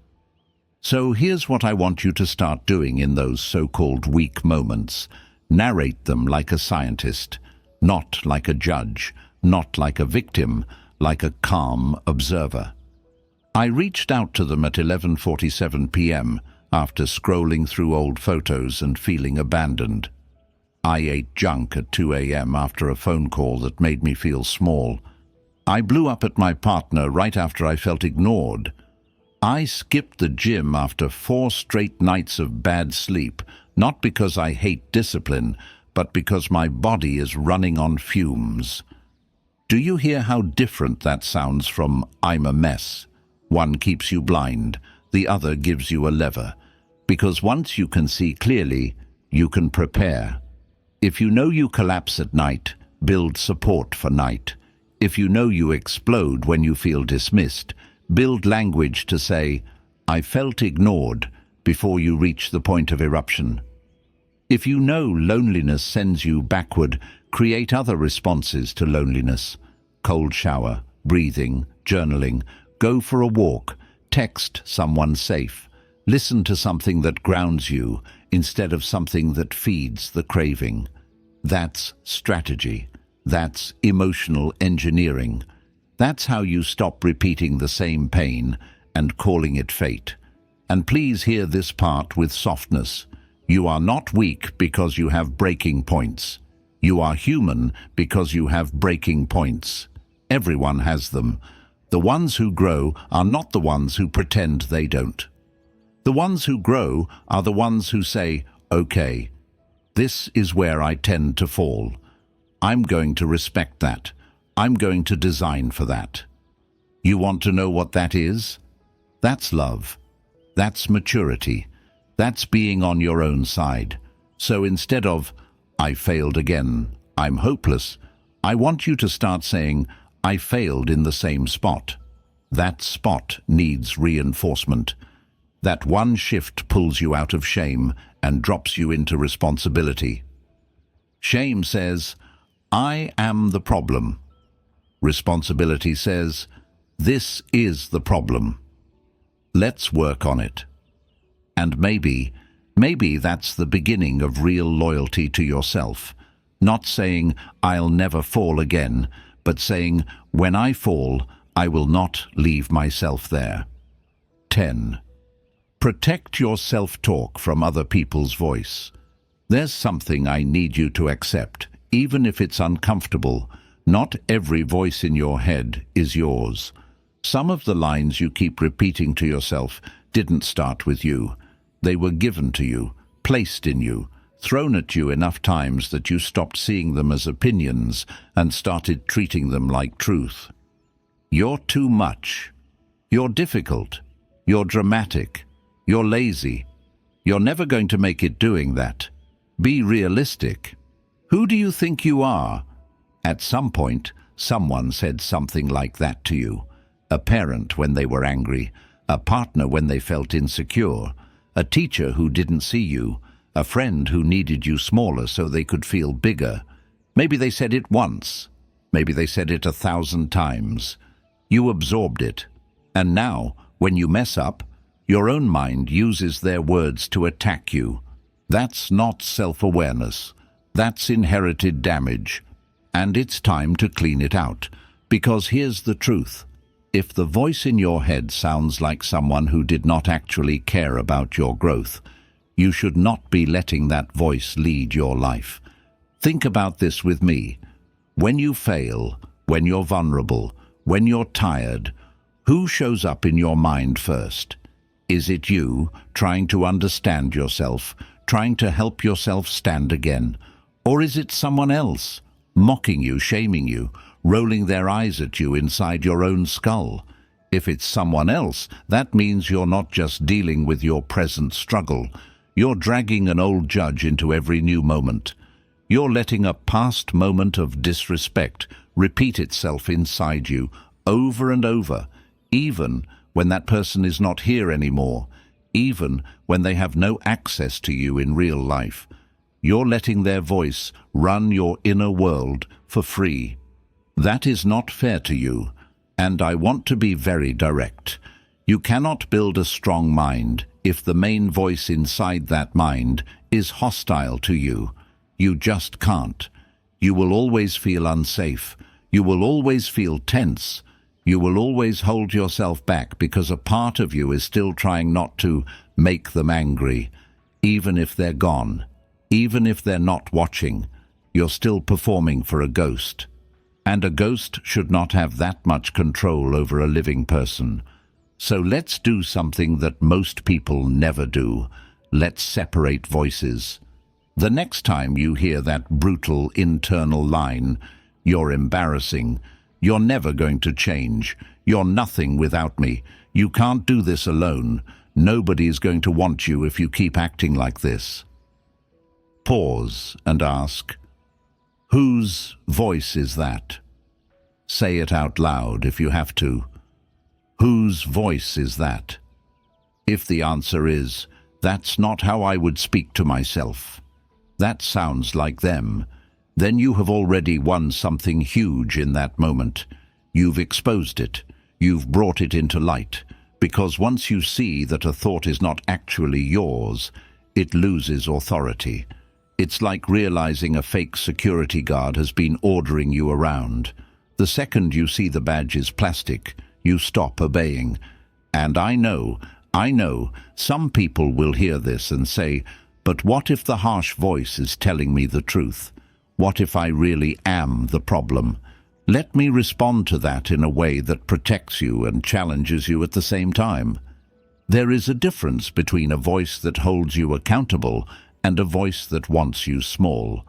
So here's what I want you to start doing in those so-called weak moments. Narrate them like a scientist, not like a judge, not like a victim, like a calm observer. I reached out to them at 11:47 p.m. after scrolling through old photos and feeling abandoned. I ate junk at 2 a.m. after a phone call that made me feel small. I blew up at my partner right after I felt ignored. I skipped the gym after 4 straight nights of bad sleep, not because I hate discipline, but because my body is running on fumes. Do you hear how different that sounds from I'm a mess? One keeps you blind, the other gives you a lever. Because once you can see clearly, you can prepare. If you know you collapse at night, build support for night. If you know you explode when you feel dismissed, build language to say, I felt ignored, before you reach the point of eruption. If you know loneliness sends you backward, create other responses to loneliness. Cold shower, breathing, journaling, go for a walk, text someone safe, listen to something that grounds you instead of something that feeds the craving. That's strategy. That's emotional engineering. That's how you stop repeating the same pain and calling it fate. And please hear this part with softness. You are not weak because you have breaking points. You are human because you have breaking points. Everyone has them. The ones who grow are not the ones who pretend they don't. The ones who grow are the ones who say, okay, this is where I tend to fall. I'm going to respect that. I'm going to design for that. You want to know what that is? That's love. That's maturity. That's being on your own side. So instead of, I failed again, I'm hopeless, I want you to start saying, I failed in the same spot. That spot needs reinforcement. That one shift pulls you out of shame and drops you into responsibility. Shame says, I am the problem. Responsibility says, this is the problem. Let's work on it. And maybe that's the beginning of real loyalty to yourself. Not saying, I'll never fall again, but saying, when I fall, I will not leave myself there. 10. Protect your self-talk from other people's voice. There's something I need you to accept, even if it's uncomfortable. Not every voice in your head is yours. Some of the lines you keep repeating to yourself didn't start with you. They were given to you, placed in you, thrown at you enough times that you stopped seeing them as opinions and started treating them like truth. You're too much. You're difficult. You're dramatic. You're lazy. You're never going to make it doing that. Be realistic. Who do you think you are? At some point, someone said something like that to you. A parent when they were angry, a partner when they felt insecure, a teacher who didn't see you, a friend who needed you smaller so they could feel bigger. Maybe they said it once. Maybe they said it 1,000 times. You absorbed it. And now, when you mess up, your own mind uses their words to attack you. That's not self-awareness. That's inherited damage. And it's time to clean it out. Because here's the truth. If the voice in your head sounds like someone who did not actually care about your growth, you should not be letting that voice lead your life. Think about this with me. When you fail, when you're vulnerable, when you're tired, who shows up in your mind first? Is it you, trying to understand yourself, trying to help yourself stand again? Or is it someone else, mocking you, shaming you, rolling their eyes at you inside your own skull? If it's someone else, that means you're not just dealing with your present struggle. You're dragging an old judge into every new moment. You're letting a past moment of disrespect repeat itself inside you over and over, even when that person is not here anymore, even when they have no access to you in real life. You're letting their voice run your inner world for free. That is not fair to you, and I want to be very direct. You cannot build a strong mind if the main voice inside that mind is hostile to you. You just can't. You will always feel unsafe. You will always feel tense. You will always hold yourself back because a part of you is still trying not to make them angry. Even if they're gone, even if they're not watching, you're still performing for a ghost. And a ghost should not have that much control over a living person. So let's do something that most people never do. Let's separate voices. The next time you hear that brutal internal line, "You're embarrassing," "You're never going to change," "You're nothing without me," "You can't do this alone," "Nobody is going to want you if you keep acting like this." Pause and ask, whose voice is that? Say it out loud if you have to. Whose voice is that? If the answer is, "That's not how I would speak to myself," that sounds like them, then you have already won something huge in that moment. You've exposed it. You've brought it into light. Because once you see that a thought is not actually yours, it loses authority. It's like realizing a fake security guard has been ordering you around. The second you see the badge is plastic, you stop obeying. And I know, some people will hear this and say, "But what if the harsh voice is telling me the truth? What if I really am the problem?" Let me respond to that in a way that protects you and challenges you at the same time. There is a difference between a voice that holds you accountable and a voice that wants you small.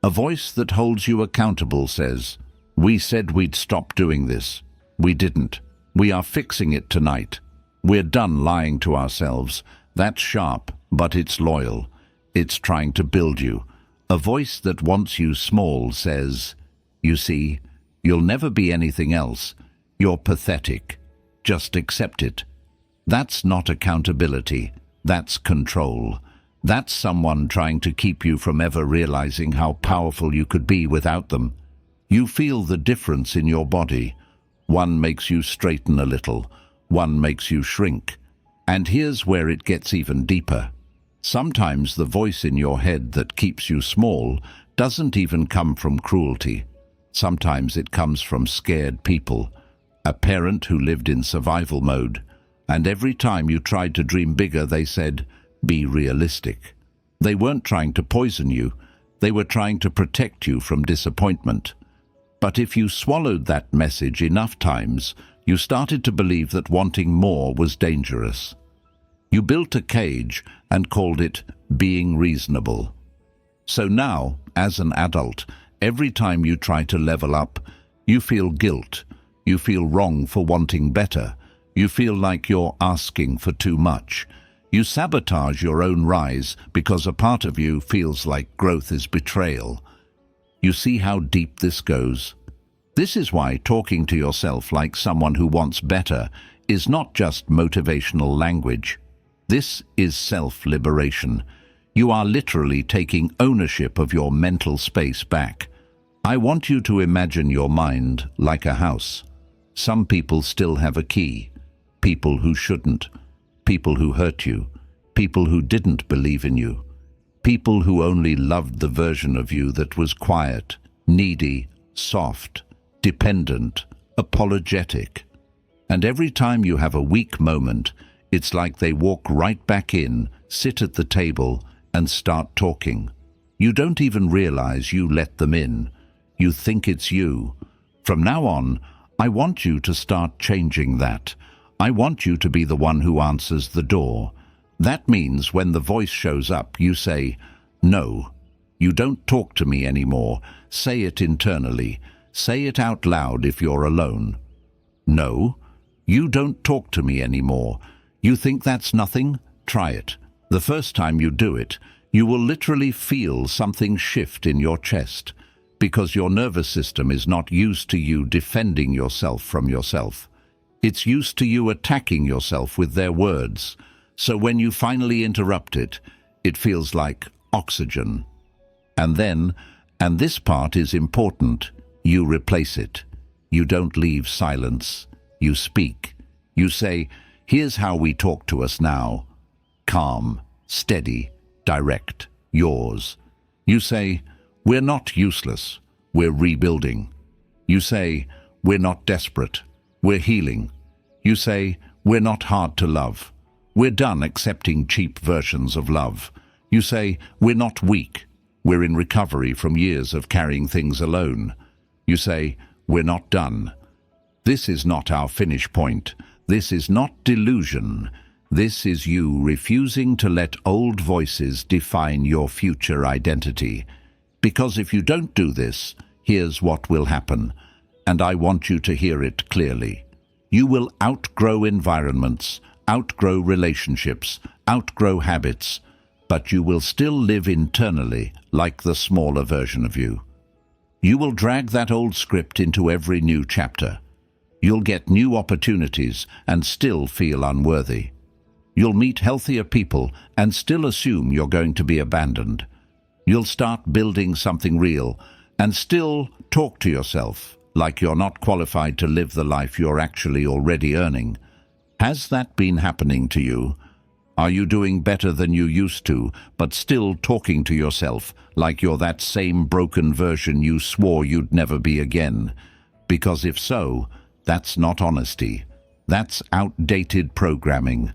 A voice that holds you accountable says, "We said we'd stop doing this. We didn't. We are fixing it tonight. We're done lying to ourselves." That's sharp, but it's loyal. It's trying to build you. A voice that wants you small says, "You see, you'll never be anything else. You're pathetic. Just accept it." That's not accountability. That's control. That's someone trying to keep you from ever realizing how powerful you could be without them. You feel the difference in your body. One makes you straighten a little. One makes you shrink. And here's where it gets even deeper. Sometimes the voice in your head that keeps you small doesn't even come from cruelty. Sometimes it comes from scared people. A parent who lived in survival mode, and every time you tried to dream bigger, they said, "Be realistic." They weren't trying to poison you, they were trying to protect you from disappointment. But if you swallowed that message enough times, you started to believe that wanting more was dangerous. You built a cage and called it being reasonable. So now, as an adult, every time you try to level up, you feel guilt, you feel wrong for wanting better, you feel like you're asking for too much. You sabotage your own rise because a part of you feels like growth is betrayal. You see how deep this goes? This is why talking to yourself like someone who wants better is not just motivational language. This is self-liberation. You are literally taking ownership of your mental space back. I want you to imagine your mind like a house. Some people still have a key. People who shouldn't. People who hurt you. People who didn't believe in you. People who only loved the version of you that was quiet, needy, soft, dependent, apologetic. And every time you have a weak moment, it's like they walk right back in, sit at the table, and start talking. You don't even realize you let them in. You think it's you. From now on, I want you to start changing that. I want you to be the one who answers the door. That means when the voice shows up, you say, "No, you don't talk to me anymore." Say it internally. Say it out loud if you're alone. "No, you don't talk to me anymore." You think that's nothing? Try it. The first time you do it, you will literally feel something shift in your chest, because your nervous system is not used to you defending yourself from yourself. It's used to you attacking yourself with their words. So when you finally interrupt it, it feels like oxygen. And then, and this part is important, you replace it. You don't leave silence. You speak. You say, "Here's how we talk to us now." Calm, steady, direct, yours. You say, "We're not useless. We're rebuilding." You say, "We're not desperate. We're healing." You say, "We're not hard to love. We're done accepting cheap versions of love." You say, "We're not weak. We're in recovery from years of carrying things alone." You say, "We're not done. This is not our finish point. This is not delusion. This is you refusing to let old voices define your future identity. Because if you don't do this, here's what will happen. And I want you to hear it clearly. You will outgrow environments, outgrow relationships, outgrow habits, but you will still live internally like the smaller version of you. You will drag that old script into every new chapter. You'll get new opportunities and still feel unworthy. You'll meet healthier people and still assume you're going to be abandoned. You'll start building something real and still talk to yourself like you're not qualified to live the life you're actually already earning. Has that been happening to you? Are you doing better than you used to, but still talking to yourself like you're that same broken version you swore you'd never be again? Because if so, that's not honesty. That's outdated programming.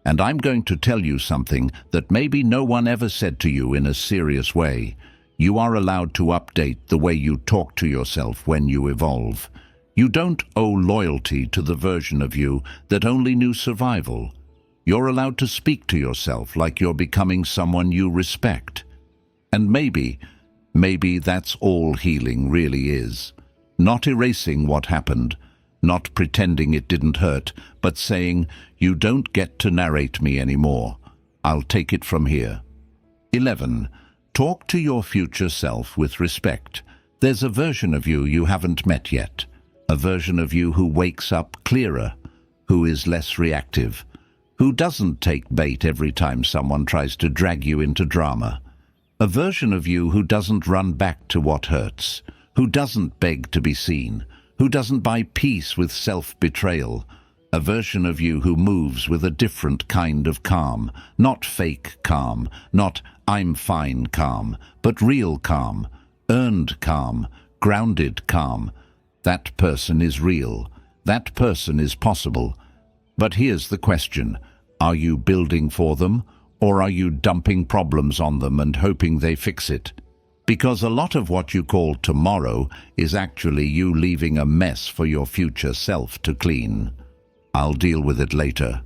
And I'm going to tell you something that maybe no one ever said to you in a serious way. You are allowed to update the way you talk to yourself when you evolve. You don't owe loyalty to the version of you that only knew survival. You're allowed to speak to yourself like you're becoming someone you respect. And maybe that's all healing really is. Not erasing what happened, not pretending it didn't hurt, but saying, "You don't get to narrate me anymore. I'll take it from here." 11. Talk to your future self with respect. There's a version of you you haven't met yet. A version of you who wakes up clearer, who is less reactive, who doesn't take bait every time someone tries to drag you into drama. A version of you who doesn't run back to what hurts, who doesn't beg to be seen, who doesn't buy peace with self-betrayal. A version of you who moves with a different kind of calm, not fake calm, not "I'm fine" calm, but real calm, earned calm, grounded calm. That person is real. That person is possible. But here's the question. Are you building for them, or are you dumping problems on them and hoping they fix it? Because a lot of what you call tomorrow is actually you leaving a mess for your future self to clean. I'll deal with it later.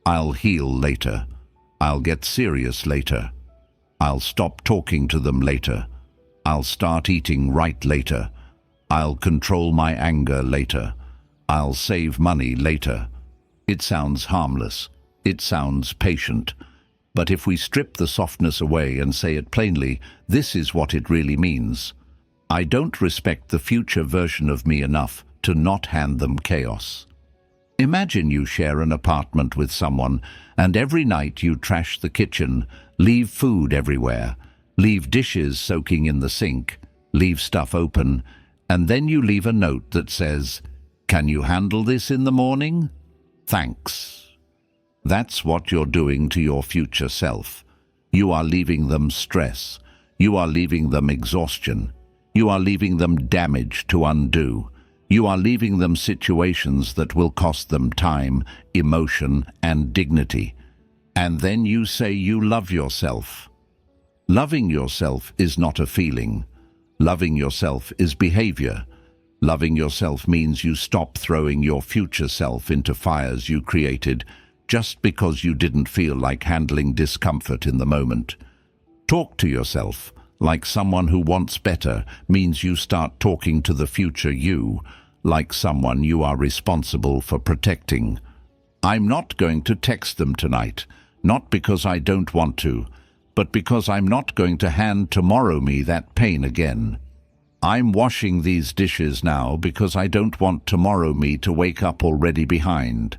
I'll heal later. I'll get serious later. I'll stop talking to them later. I'll start eating right later. I'll control my anger later. I'll save money later. It sounds harmless. It sounds patient. But if we strip the softness away and say it plainly, this is what it really means. I don't respect the future version of me enough to not hand them chaos. Imagine you share an apartment with someone, and every night you trash the kitchen, leave food everywhere, leave dishes soaking in the sink, leave stuff open, and then you leave a note that says, "Can you handle this in the morning? Thanks." That's what you're doing to your future self. You are leaving them stress. You are leaving them exhaustion. You are leaving them damage to undo. You are leaving them situations that will cost them time, emotion, and dignity. And then you say you love yourself. Loving yourself is not a feeling. Loving yourself is behavior. Loving yourself means you stop throwing your future self into fires you created just because you didn't feel like handling discomfort in the moment. Talk to yourself like someone who wants better means you start talking to the future you like someone you are responsible for protecting. I'm not going to text them tonight, not because I don't want to, but because I'm not going to hand tomorrow me that pain again. I'm washing these dishes now because I don't want tomorrow me to wake up already behind.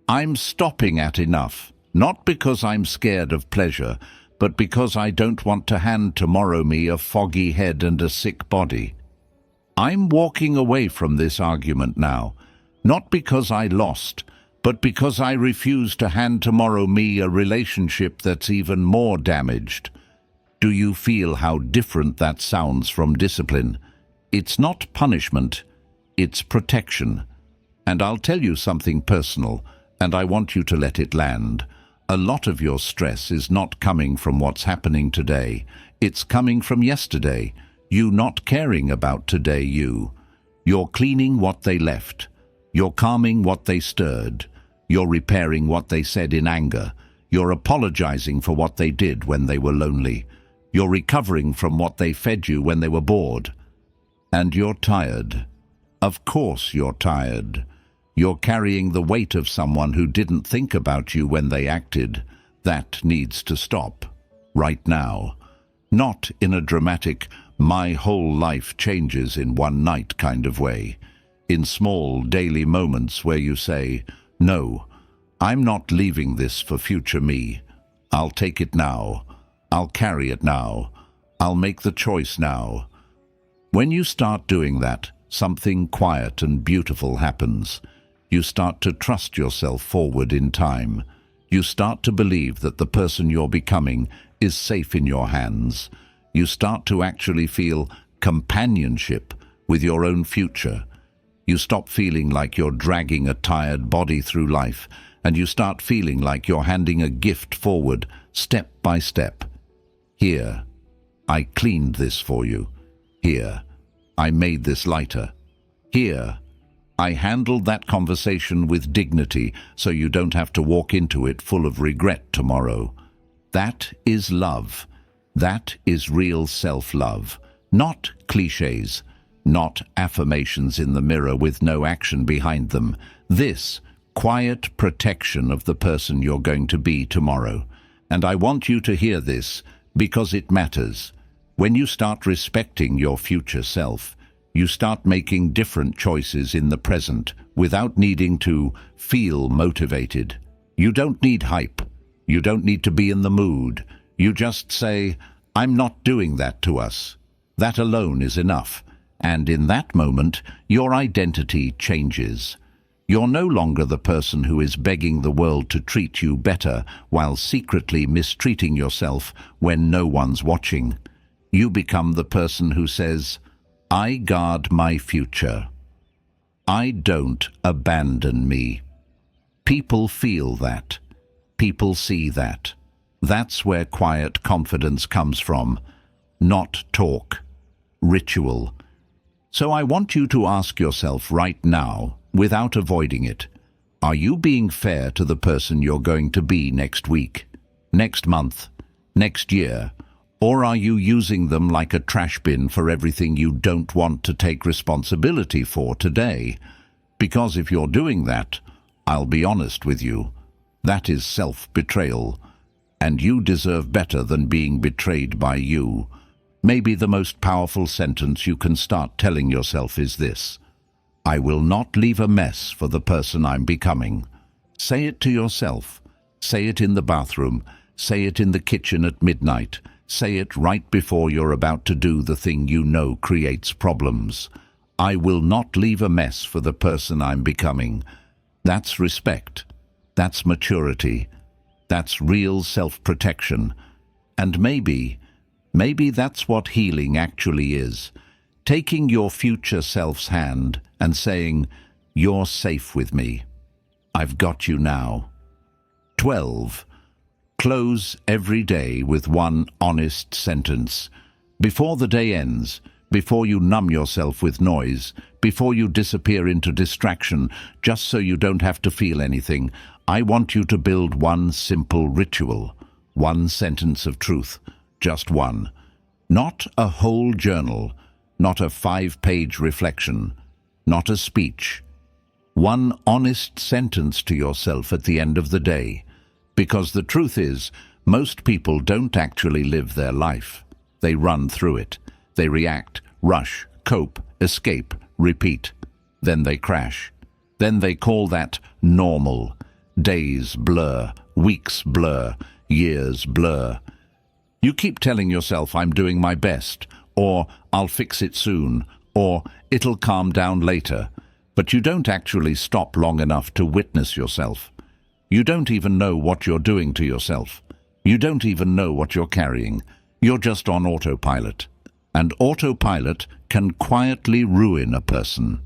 I'm stopping at enough, not because I'm scared of pleasure, but because I don't want to hand tomorrow me a foggy head and a sick body. I'm walking away from this argument now, not because I lost, but because I refuse to hand tomorrow me a relationship that's even more damaged. Do you feel how different that sounds from discipline? It's not punishment, it's protection. And I'll tell you something personal, and I want you to let it land. A lot of your stress is not coming from what's happening today. It's coming from yesterday. You not caring about today you. You're cleaning what they left. You're calming what they stirred. You're repairing what they said in anger. You're apologizing for what they did when they were lonely. You're recovering from what they fed you when they were bored. And you're tired. Of course you're tired. You're carrying the weight of someone who didn't think about you when they acted. That needs to stop. Right now. Not in a dramatic, my whole life changes in one night kind of way. In small daily moments where you say, no, I'm not leaving this for future me. I'll take it now. I'll carry it now. I'll make the choice now. When you start doing that, something quiet and beautiful happens. You start to trust yourself forward in time. You start to believe that the person you're becoming is safe in your hands. You start to actually feel companionship with your own future. You stop feeling like you're dragging a tired body through life, and you start feeling like you're handing a gift forward, step by step. Here, I cleaned this for you. Here, I made this lighter. Here, I handled that conversation with dignity so you don't have to walk into it full of regret tomorrow. That is love. That is real self-love. Not cliches, not affirmations in the mirror with no action behind them. This quiet protection of the person you're going to be tomorrow. And I want you to hear this because it matters. When you start respecting your future self, you start making different choices in the present without needing to feel motivated. You don't need hype. You don't need to be in the mood. You just say, I'm not doing that to us. That alone is enough. And in that moment, your identity changes. You're no longer the person who is begging the world to treat you better while secretly mistreating yourself when no one's watching. You become the person who says, I guard my future. I don't abandon me. People feel that. People see that. That's where quiet confidence comes from. Not talk. Ritual. So I want you to ask yourself right now, without avoiding it, are you being fair to the person you're going to be next week, next month, next year? Or are you using them like a trash bin for everything you don't want to take responsibility for today? Because if you're doing that, I'll be honest with you, that is self-betrayal, and you deserve better than being betrayed by you. Maybe the most powerful sentence you can start telling yourself is this: I will not leave a mess for the person I'm becoming. Say it to yourself. Say it in the bathroom. Say it in the kitchen at midnight. Say it right before you're about to do the thing you know creates problems. I will not leave a mess for the person I'm becoming. That's respect. That's maturity. That's real self-protection. And maybe that's what healing actually is. Taking your future self's hand and saying, you're safe with me. I've got you now. 12. Close every day with one honest sentence. Before the day ends, before you numb yourself with noise, before you disappear into distraction, just so you don't have to feel anything, I want you to build one simple ritual, one sentence of truth, just one. Not a whole journal, not a 5-page reflection, not a speech. One honest sentence to yourself at the end of the day. Because the truth is, most people don't actually live their life. They run through it. They react, rush, cope, escape, repeat. Then they crash. Then they call that normal. Days blur, weeks blur, years blur. You keep telling yourself, I'm doing my best, or I'll fix it soon, or it'll calm down later. But you don't actually stop long enough to witness yourself. You don't even know what you're doing to yourself. You don't even know what you're carrying. You're just on autopilot. And autopilot can quietly ruin a person.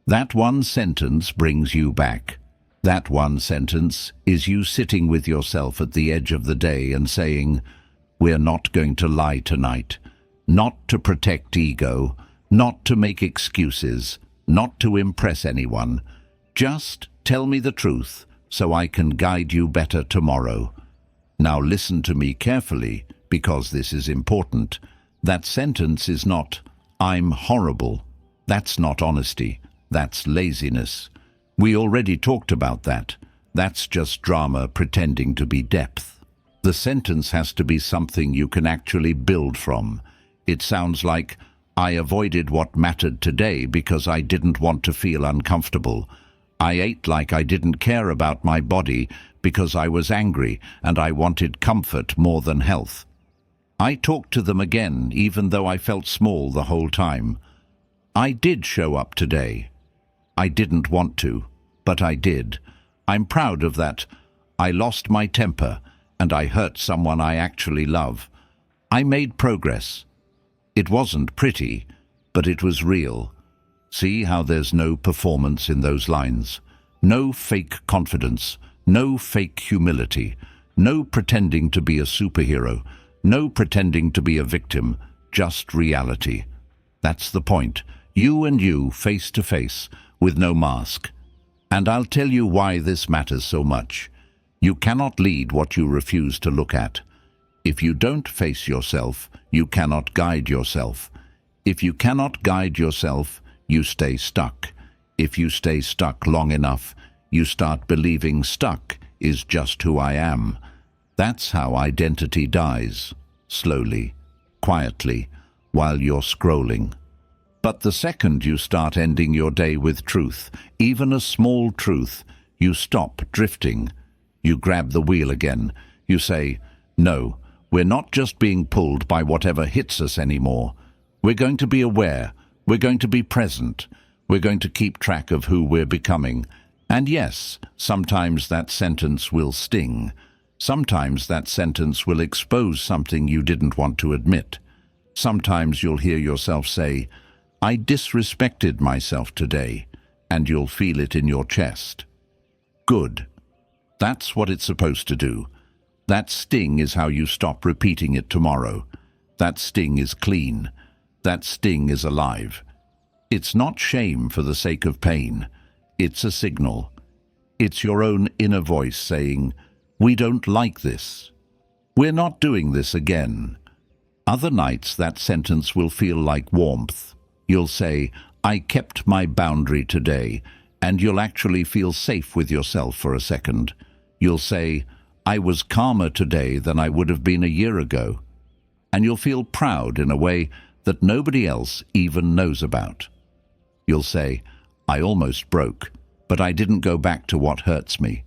That one sentence brings you back. That one sentence is you sitting with yourself at the edge of the day and saying, we're not going to lie tonight. Not to protect ego, not to make excuses, not to impress anyone. Just tell me the truth so I can guide you better tomorrow. Now listen to me carefully, because this is important. That sentence is not, I'm horrible. That's not honesty. That's laziness. We already talked about that. That's just drama pretending to be depth. The sentence has to be something you can actually build from. It sounds like, I avoided what mattered today because I didn't want to feel uncomfortable. I ate like I didn't care about my body because I was angry and I wanted comfort more than health. I talked to them again even though I felt small the whole time. I did show up today. I didn't want to, but I did. I'm proud of that. I lost my temper and I hurt someone I actually love. I made progress. It wasn't pretty, but it was real. See how there's no performance in those lines? No fake confidence, no fake humility, no pretending to be a superhero, no pretending to be a victim, just reality. That's the point. You and you, face to face, with no mask. And I'll tell you why this matters so much. You cannot lead what you refuse to look at. If you don't face yourself, you cannot guide yourself. If you cannot guide yourself, you stay stuck. If you stay stuck long enough, you start believing stuck is just who I am. That's how identity dies, slowly, quietly, while you're scrolling. But the second you start ending your day with truth, even a small truth, you stop drifting. You grab the wheel again. You say, no, we're not just being pulled by whatever hits us anymore. We're going to be aware. We're going to be present. We're going to keep track of who we're becoming. And yes, sometimes that sentence will sting. Sometimes that sentence will expose something you didn't want to admit. Sometimes you'll hear yourself say, I disrespected myself today. and you'll feel it in your chest. Good. That's what it's supposed to do. That sting is how you stop repeating it tomorrow. That sting is clean. That sting is alive. It's not shame for the sake of pain. It's a signal. It's your own inner voice saying, "We don't like this. We're not doing this again." Other nights that sentence will feel like warmth. You'll say, "I kept my boundary today," and you'll actually feel safe with yourself for a second. You'll say, "I was calmer today than I would have been a year ago." And you'll feel proud in a way that nobody else even knows about. You'll say, "I almost broke, but I didn't go back to what hurts me."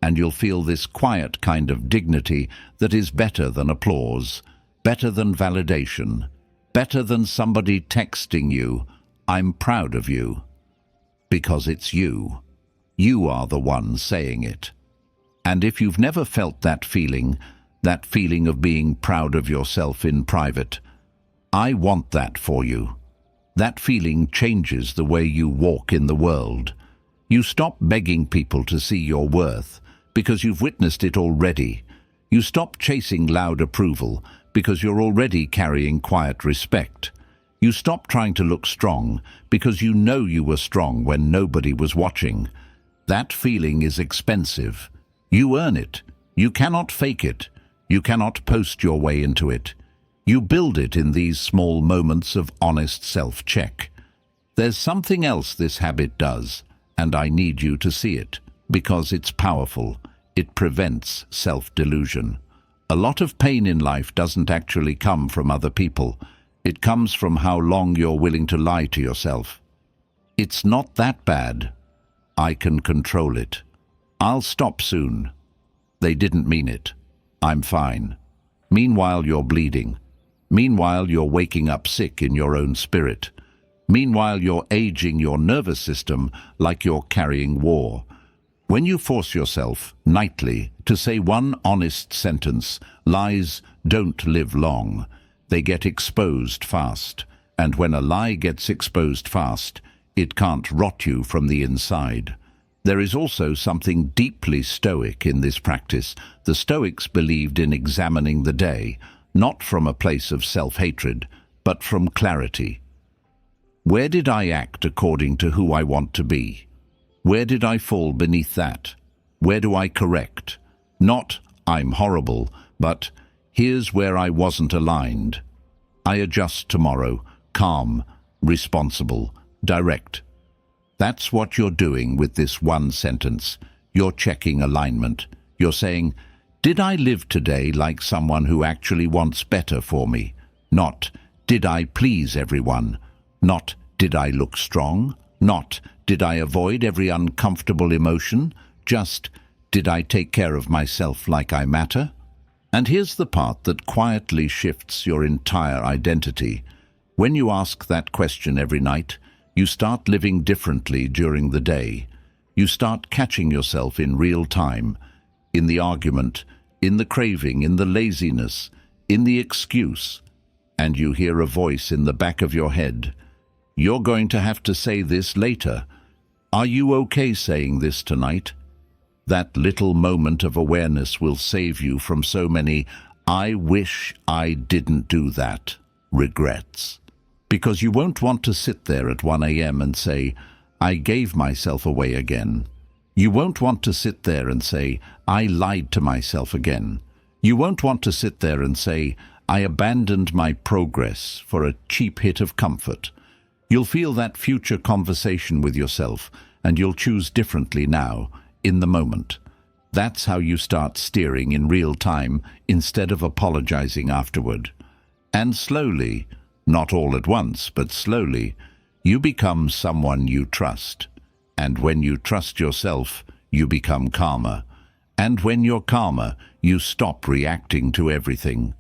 And you'll feel this quiet kind of dignity that is better than applause, better than validation, better than somebody texting you, "I'm proud of you." Because it's you. You are the one saying it. And if you've never felt that feeling of being proud of yourself in private, I want that for you. That feeling changes the way you walk in the world. You stop begging people to see your worth because you've witnessed it already. You stop chasing loud approval because you're already carrying quiet respect. You stop trying to look strong because you know you were strong when nobody was watching. That feeling is expensive. You earn it. You cannot fake it. You cannot post your way into it. You build it in these small moments of honest self-check. There's something else this habit does, and I need you to see it, because it's powerful. It prevents self-delusion. A lot of pain in life doesn't actually come from other people. It comes from how long you're willing to lie to yourself. "It's not that bad. I can control it. I'll stop soon. They didn't mean it. I'm fine." Meanwhile, you're bleeding. Meanwhile, you're waking up sick in your own spirit. Meanwhile, you're aging your nervous system like you're carrying war. When you force yourself, nightly, to say one honest sentence, lies don't live long. They get exposed fast. And when a lie gets exposed fast, it can't rot you from the inside. There is also something deeply Stoic in this practice. The Stoics believed in examining the day, not from a place of self-hatred, but from clarity. Where did I act according to who I want to be? Where did I fall beneath that? Where do I correct? Not, "I'm horrible," but, "Here's where I wasn't aligned." I adjust tomorrow, calm, responsible, direct. That's what you're doing with this one sentence. You're checking alignment. You're saying, "Did I live today like someone who actually wants better for me?" Not, "Did I please everyone?" Not, "Did I look strong?" Not, "Did I avoid every uncomfortable emotion?" Just, "Did I take care of myself like I matter?" And here's the part that quietly shifts your entire identity. When you ask that question every night, you start living differently during the day. You start catching yourself in real time, in the argument, in the craving, in the laziness, in the excuse. And you hear a voice in the back of your head. "You're going to have to say this later. Are you okay saying this tonight?" That little moment of awareness will save you from so many "I wish I didn't do that" regrets. Because you won't want to sit there at 1 a.m. and say, "I gave myself away again." You won't want to sit there and say, "I lied to myself again." You won't want to sit there and say, "I abandoned my progress for a cheap hit of comfort." You'll feel that future conversation with yourself, and you'll choose differently now, in the moment. That's how you start steering in real time instead of apologizing afterward. And slowly, not all at once, but slowly, you become someone you trust. And when you trust yourself, you become calmer. And when you're calmer, you stop reacting to everything.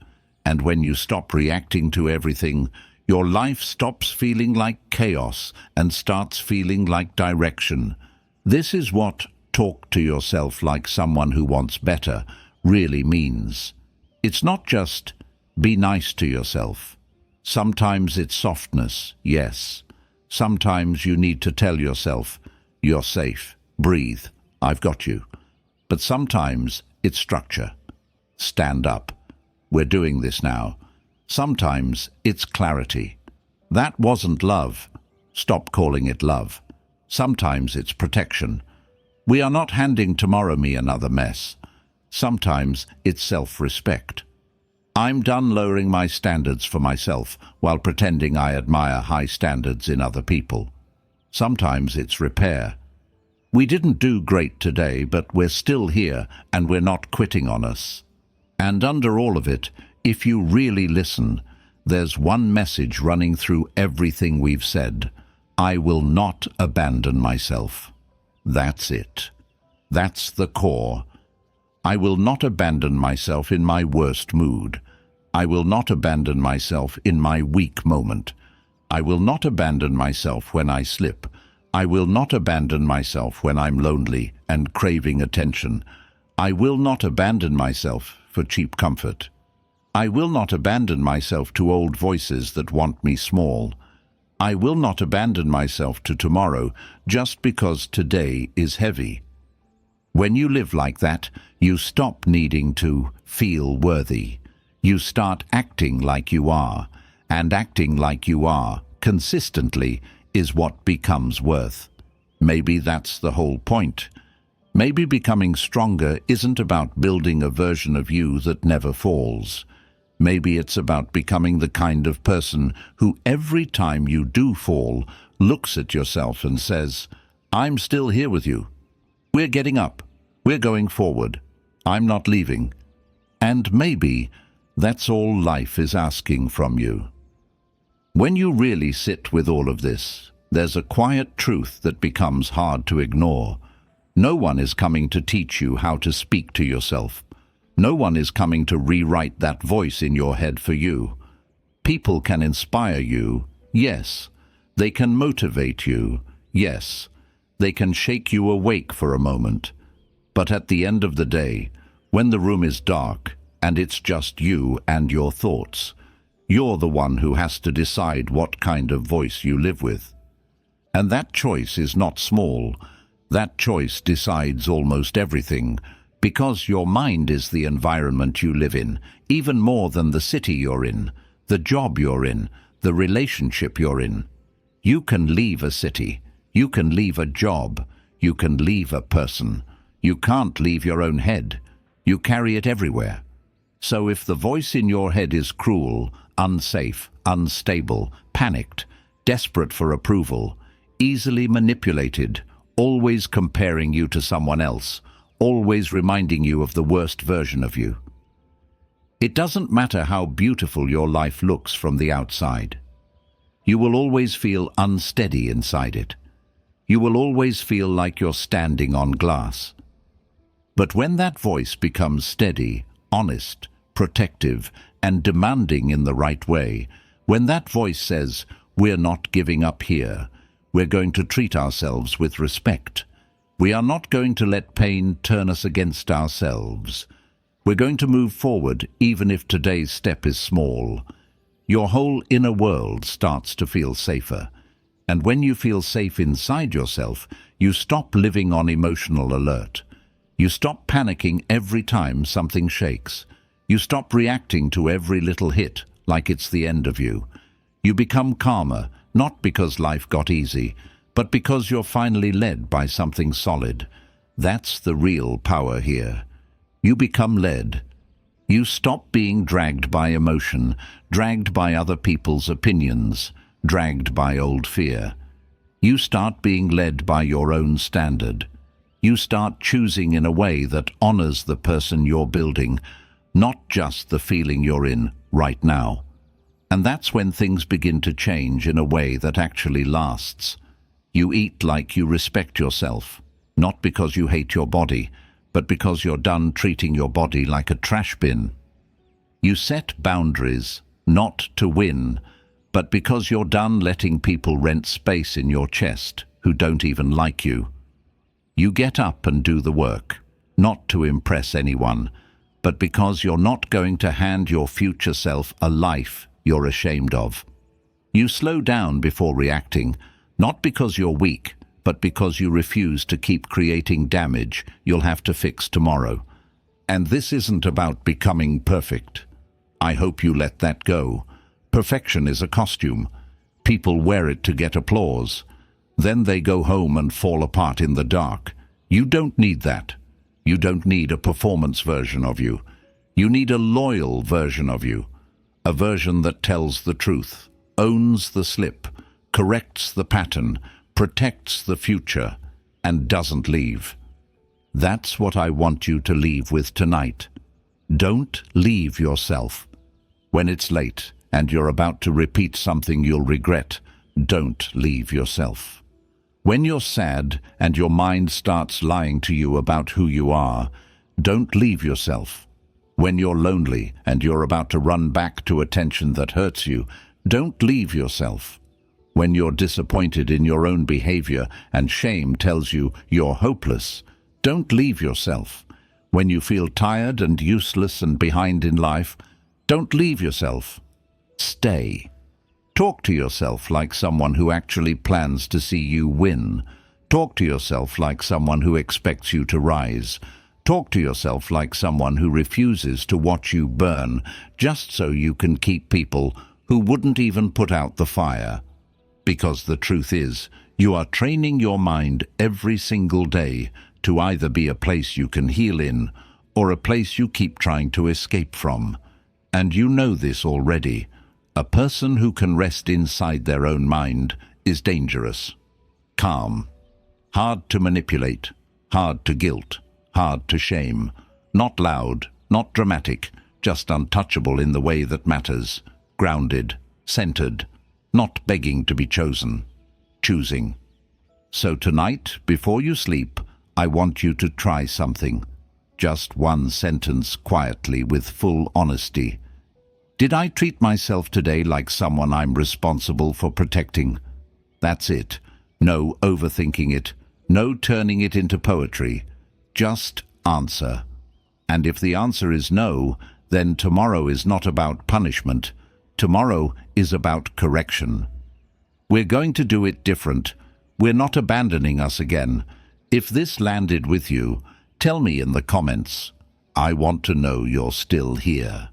And when you stop reacting to everything, your life stops feeling like chaos and starts feeling like direction. This is what "talk to yourself like someone who wants better" really means. It's not just "be nice to yourself." Sometimes it's softness, yes. Sometimes you need to tell yourself, You're safe. Breathe. I've got you. But sometimes it's structure. Stand up. We're doing this now. Sometimes it's clarity. That wasn't love. Stop calling it love. Sometimes it's protection. We are not handing tomorrow me another mess. Sometimes it's self-respect. I'm done lowering my standards for myself while pretending I admire high standards in other people. Sometimes it's repair. We didn't do great today, but we're still here and we're not quitting on us. And under all of it, if you really listen, there's one message running through everything we've said. I will not abandon myself. That's it. That's the core. I will not abandon myself in my worst mood. I will not abandon myself in my weak moment. I will not abandon myself when I slip. I will not abandon myself when I'm lonely and craving attention. I will not abandon myself for cheap comfort. I will not abandon myself to old voices that want me small. I will not abandon myself to tomorrow just because today is heavy. When you live like that, you stop needing to feel worthy. You start acting like you are, and acting like you are consistently is what becomes worth. Maybe that's the whole point. Maybe becoming stronger isn't about building a version of you that never falls. Maybe it's about becoming the kind of person who every time you do fall, looks at yourself and says, I'm still here with you. We're getting up. We're going forward. I'm not leaving. And maybe that's all life is asking from you. When you really sit with all of this, there's a quiet truth that becomes hard to ignore. No one is coming to teach you how to speak to yourself. No one is coming to rewrite that voice in your head for you. People can inspire you, yes. They can motivate you, yes. They can shake you awake for a moment. But at the end of the day, when the room is dark and it's just you and your thoughts, you're the one who has to decide what kind of voice you live with. And that choice is not small. That choice decides almost everything, because your mind is the environment you live in, even more than the city you're in, the job you're in, the relationship you're in. You can leave a city. You can leave a job. You can leave a person. You can't leave your own head. You carry it everywhere. So if the voice in your head is cruel, unsafe, unstable, panicked, desperate for approval, easily manipulated, always comparing you to someone else, always reminding you of the worst version of you, it doesn't matter how beautiful your life looks from the outside. You will always feel unsteady inside it. You will always feel like you're standing on glass. But when that voice becomes steady, honest, protective, and demanding in the right way, when that voice says, we're not giving up here, we're going to treat ourselves with respect. We are not going to let pain turn us against ourselves. We're going to move forward even if today's step is small. Your whole inner world starts to feel safer. And when you feel safe inside yourself, you stop living on emotional alert. You stop panicking every time something shakes. You stop reacting to every little hit like it's the end of you. You become calmer, not because life got easy, but because you're finally led by something solid. That's the real power here. You become led. You stop being dragged by emotion, dragged by other people's opinions, dragged by old fear. You start being led by your own standard. You start choosing in a way that honors the person you're building, not just the feeling you're in right now. And that's when things begin to change in a way that actually lasts. You eat like you respect yourself, not because you hate your body, but because you're done treating your body like a trash bin. You set boundaries, not to win, but because you're done letting people rent space in your chest who don't even like you. You get up and do the work, not to impress anyone, but because you're not going to hand your future self a life you're ashamed of. You slow down before reacting, not because you're weak, but because you refuse to keep creating damage you'll have to fix tomorrow. And this isn't about becoming perfect. I hope you let that go. Perfection is a costume. People wear it to get applause. Then they go home and fall apart in the dark. You don't need that. You don't need a performance version of you. You need a loyal version of you. A version that tells the truth, owns the slip, corrects the pattern, protects the future, and doesn't leave. That's what I want you to leave with tonight. Don't leave yourself. When it's late and you're about to repeat something you'll regret, don't leave yourself. When you're sad and your mind starts lying to you about who you are, don't leave yourself. When you're lonely and you're about to run back to attention that hurts you, don't leave yourself. When you're disappointed in your own behavior and shame tells you you're hopeless, don't leave yourself. When you feel tired and useless and behind in life, don't leave yourself. Stay. Talk to yourself like someone who actually plans to see you win. Talk to yourself like someone who expects you to rise. Talk to yourself like someone who refuses to watch you burn just so you can keep people who wouldn't even put out the fire. Because the truth is, you are training your mind every single day to either be a place you can heal in or a place you keep trying to escape from. And you know this already. A person who can rest inside their own mind is dangerous. Calm. Hard to manipulate. Hard to guilt. Hard to shame. Not loud, not dramatic, just untouchable in the way that matters. Grounded, centered, not begging to be chosen. Choosing. So tonight, before you sleep, I want you to try something. Just one sentence quietly with full honesty. Did I treat myself today like someone I'm responsible for protecting? That's it. No overthinking it. No turning it into poetry. Just answer. And if the answer is no, then tomorrow is not about punishment. Tomorrow is about correction. We're going to do it different. We're not abandoning us again. If this landed with you, tell me in the comments. I want to know you're still here.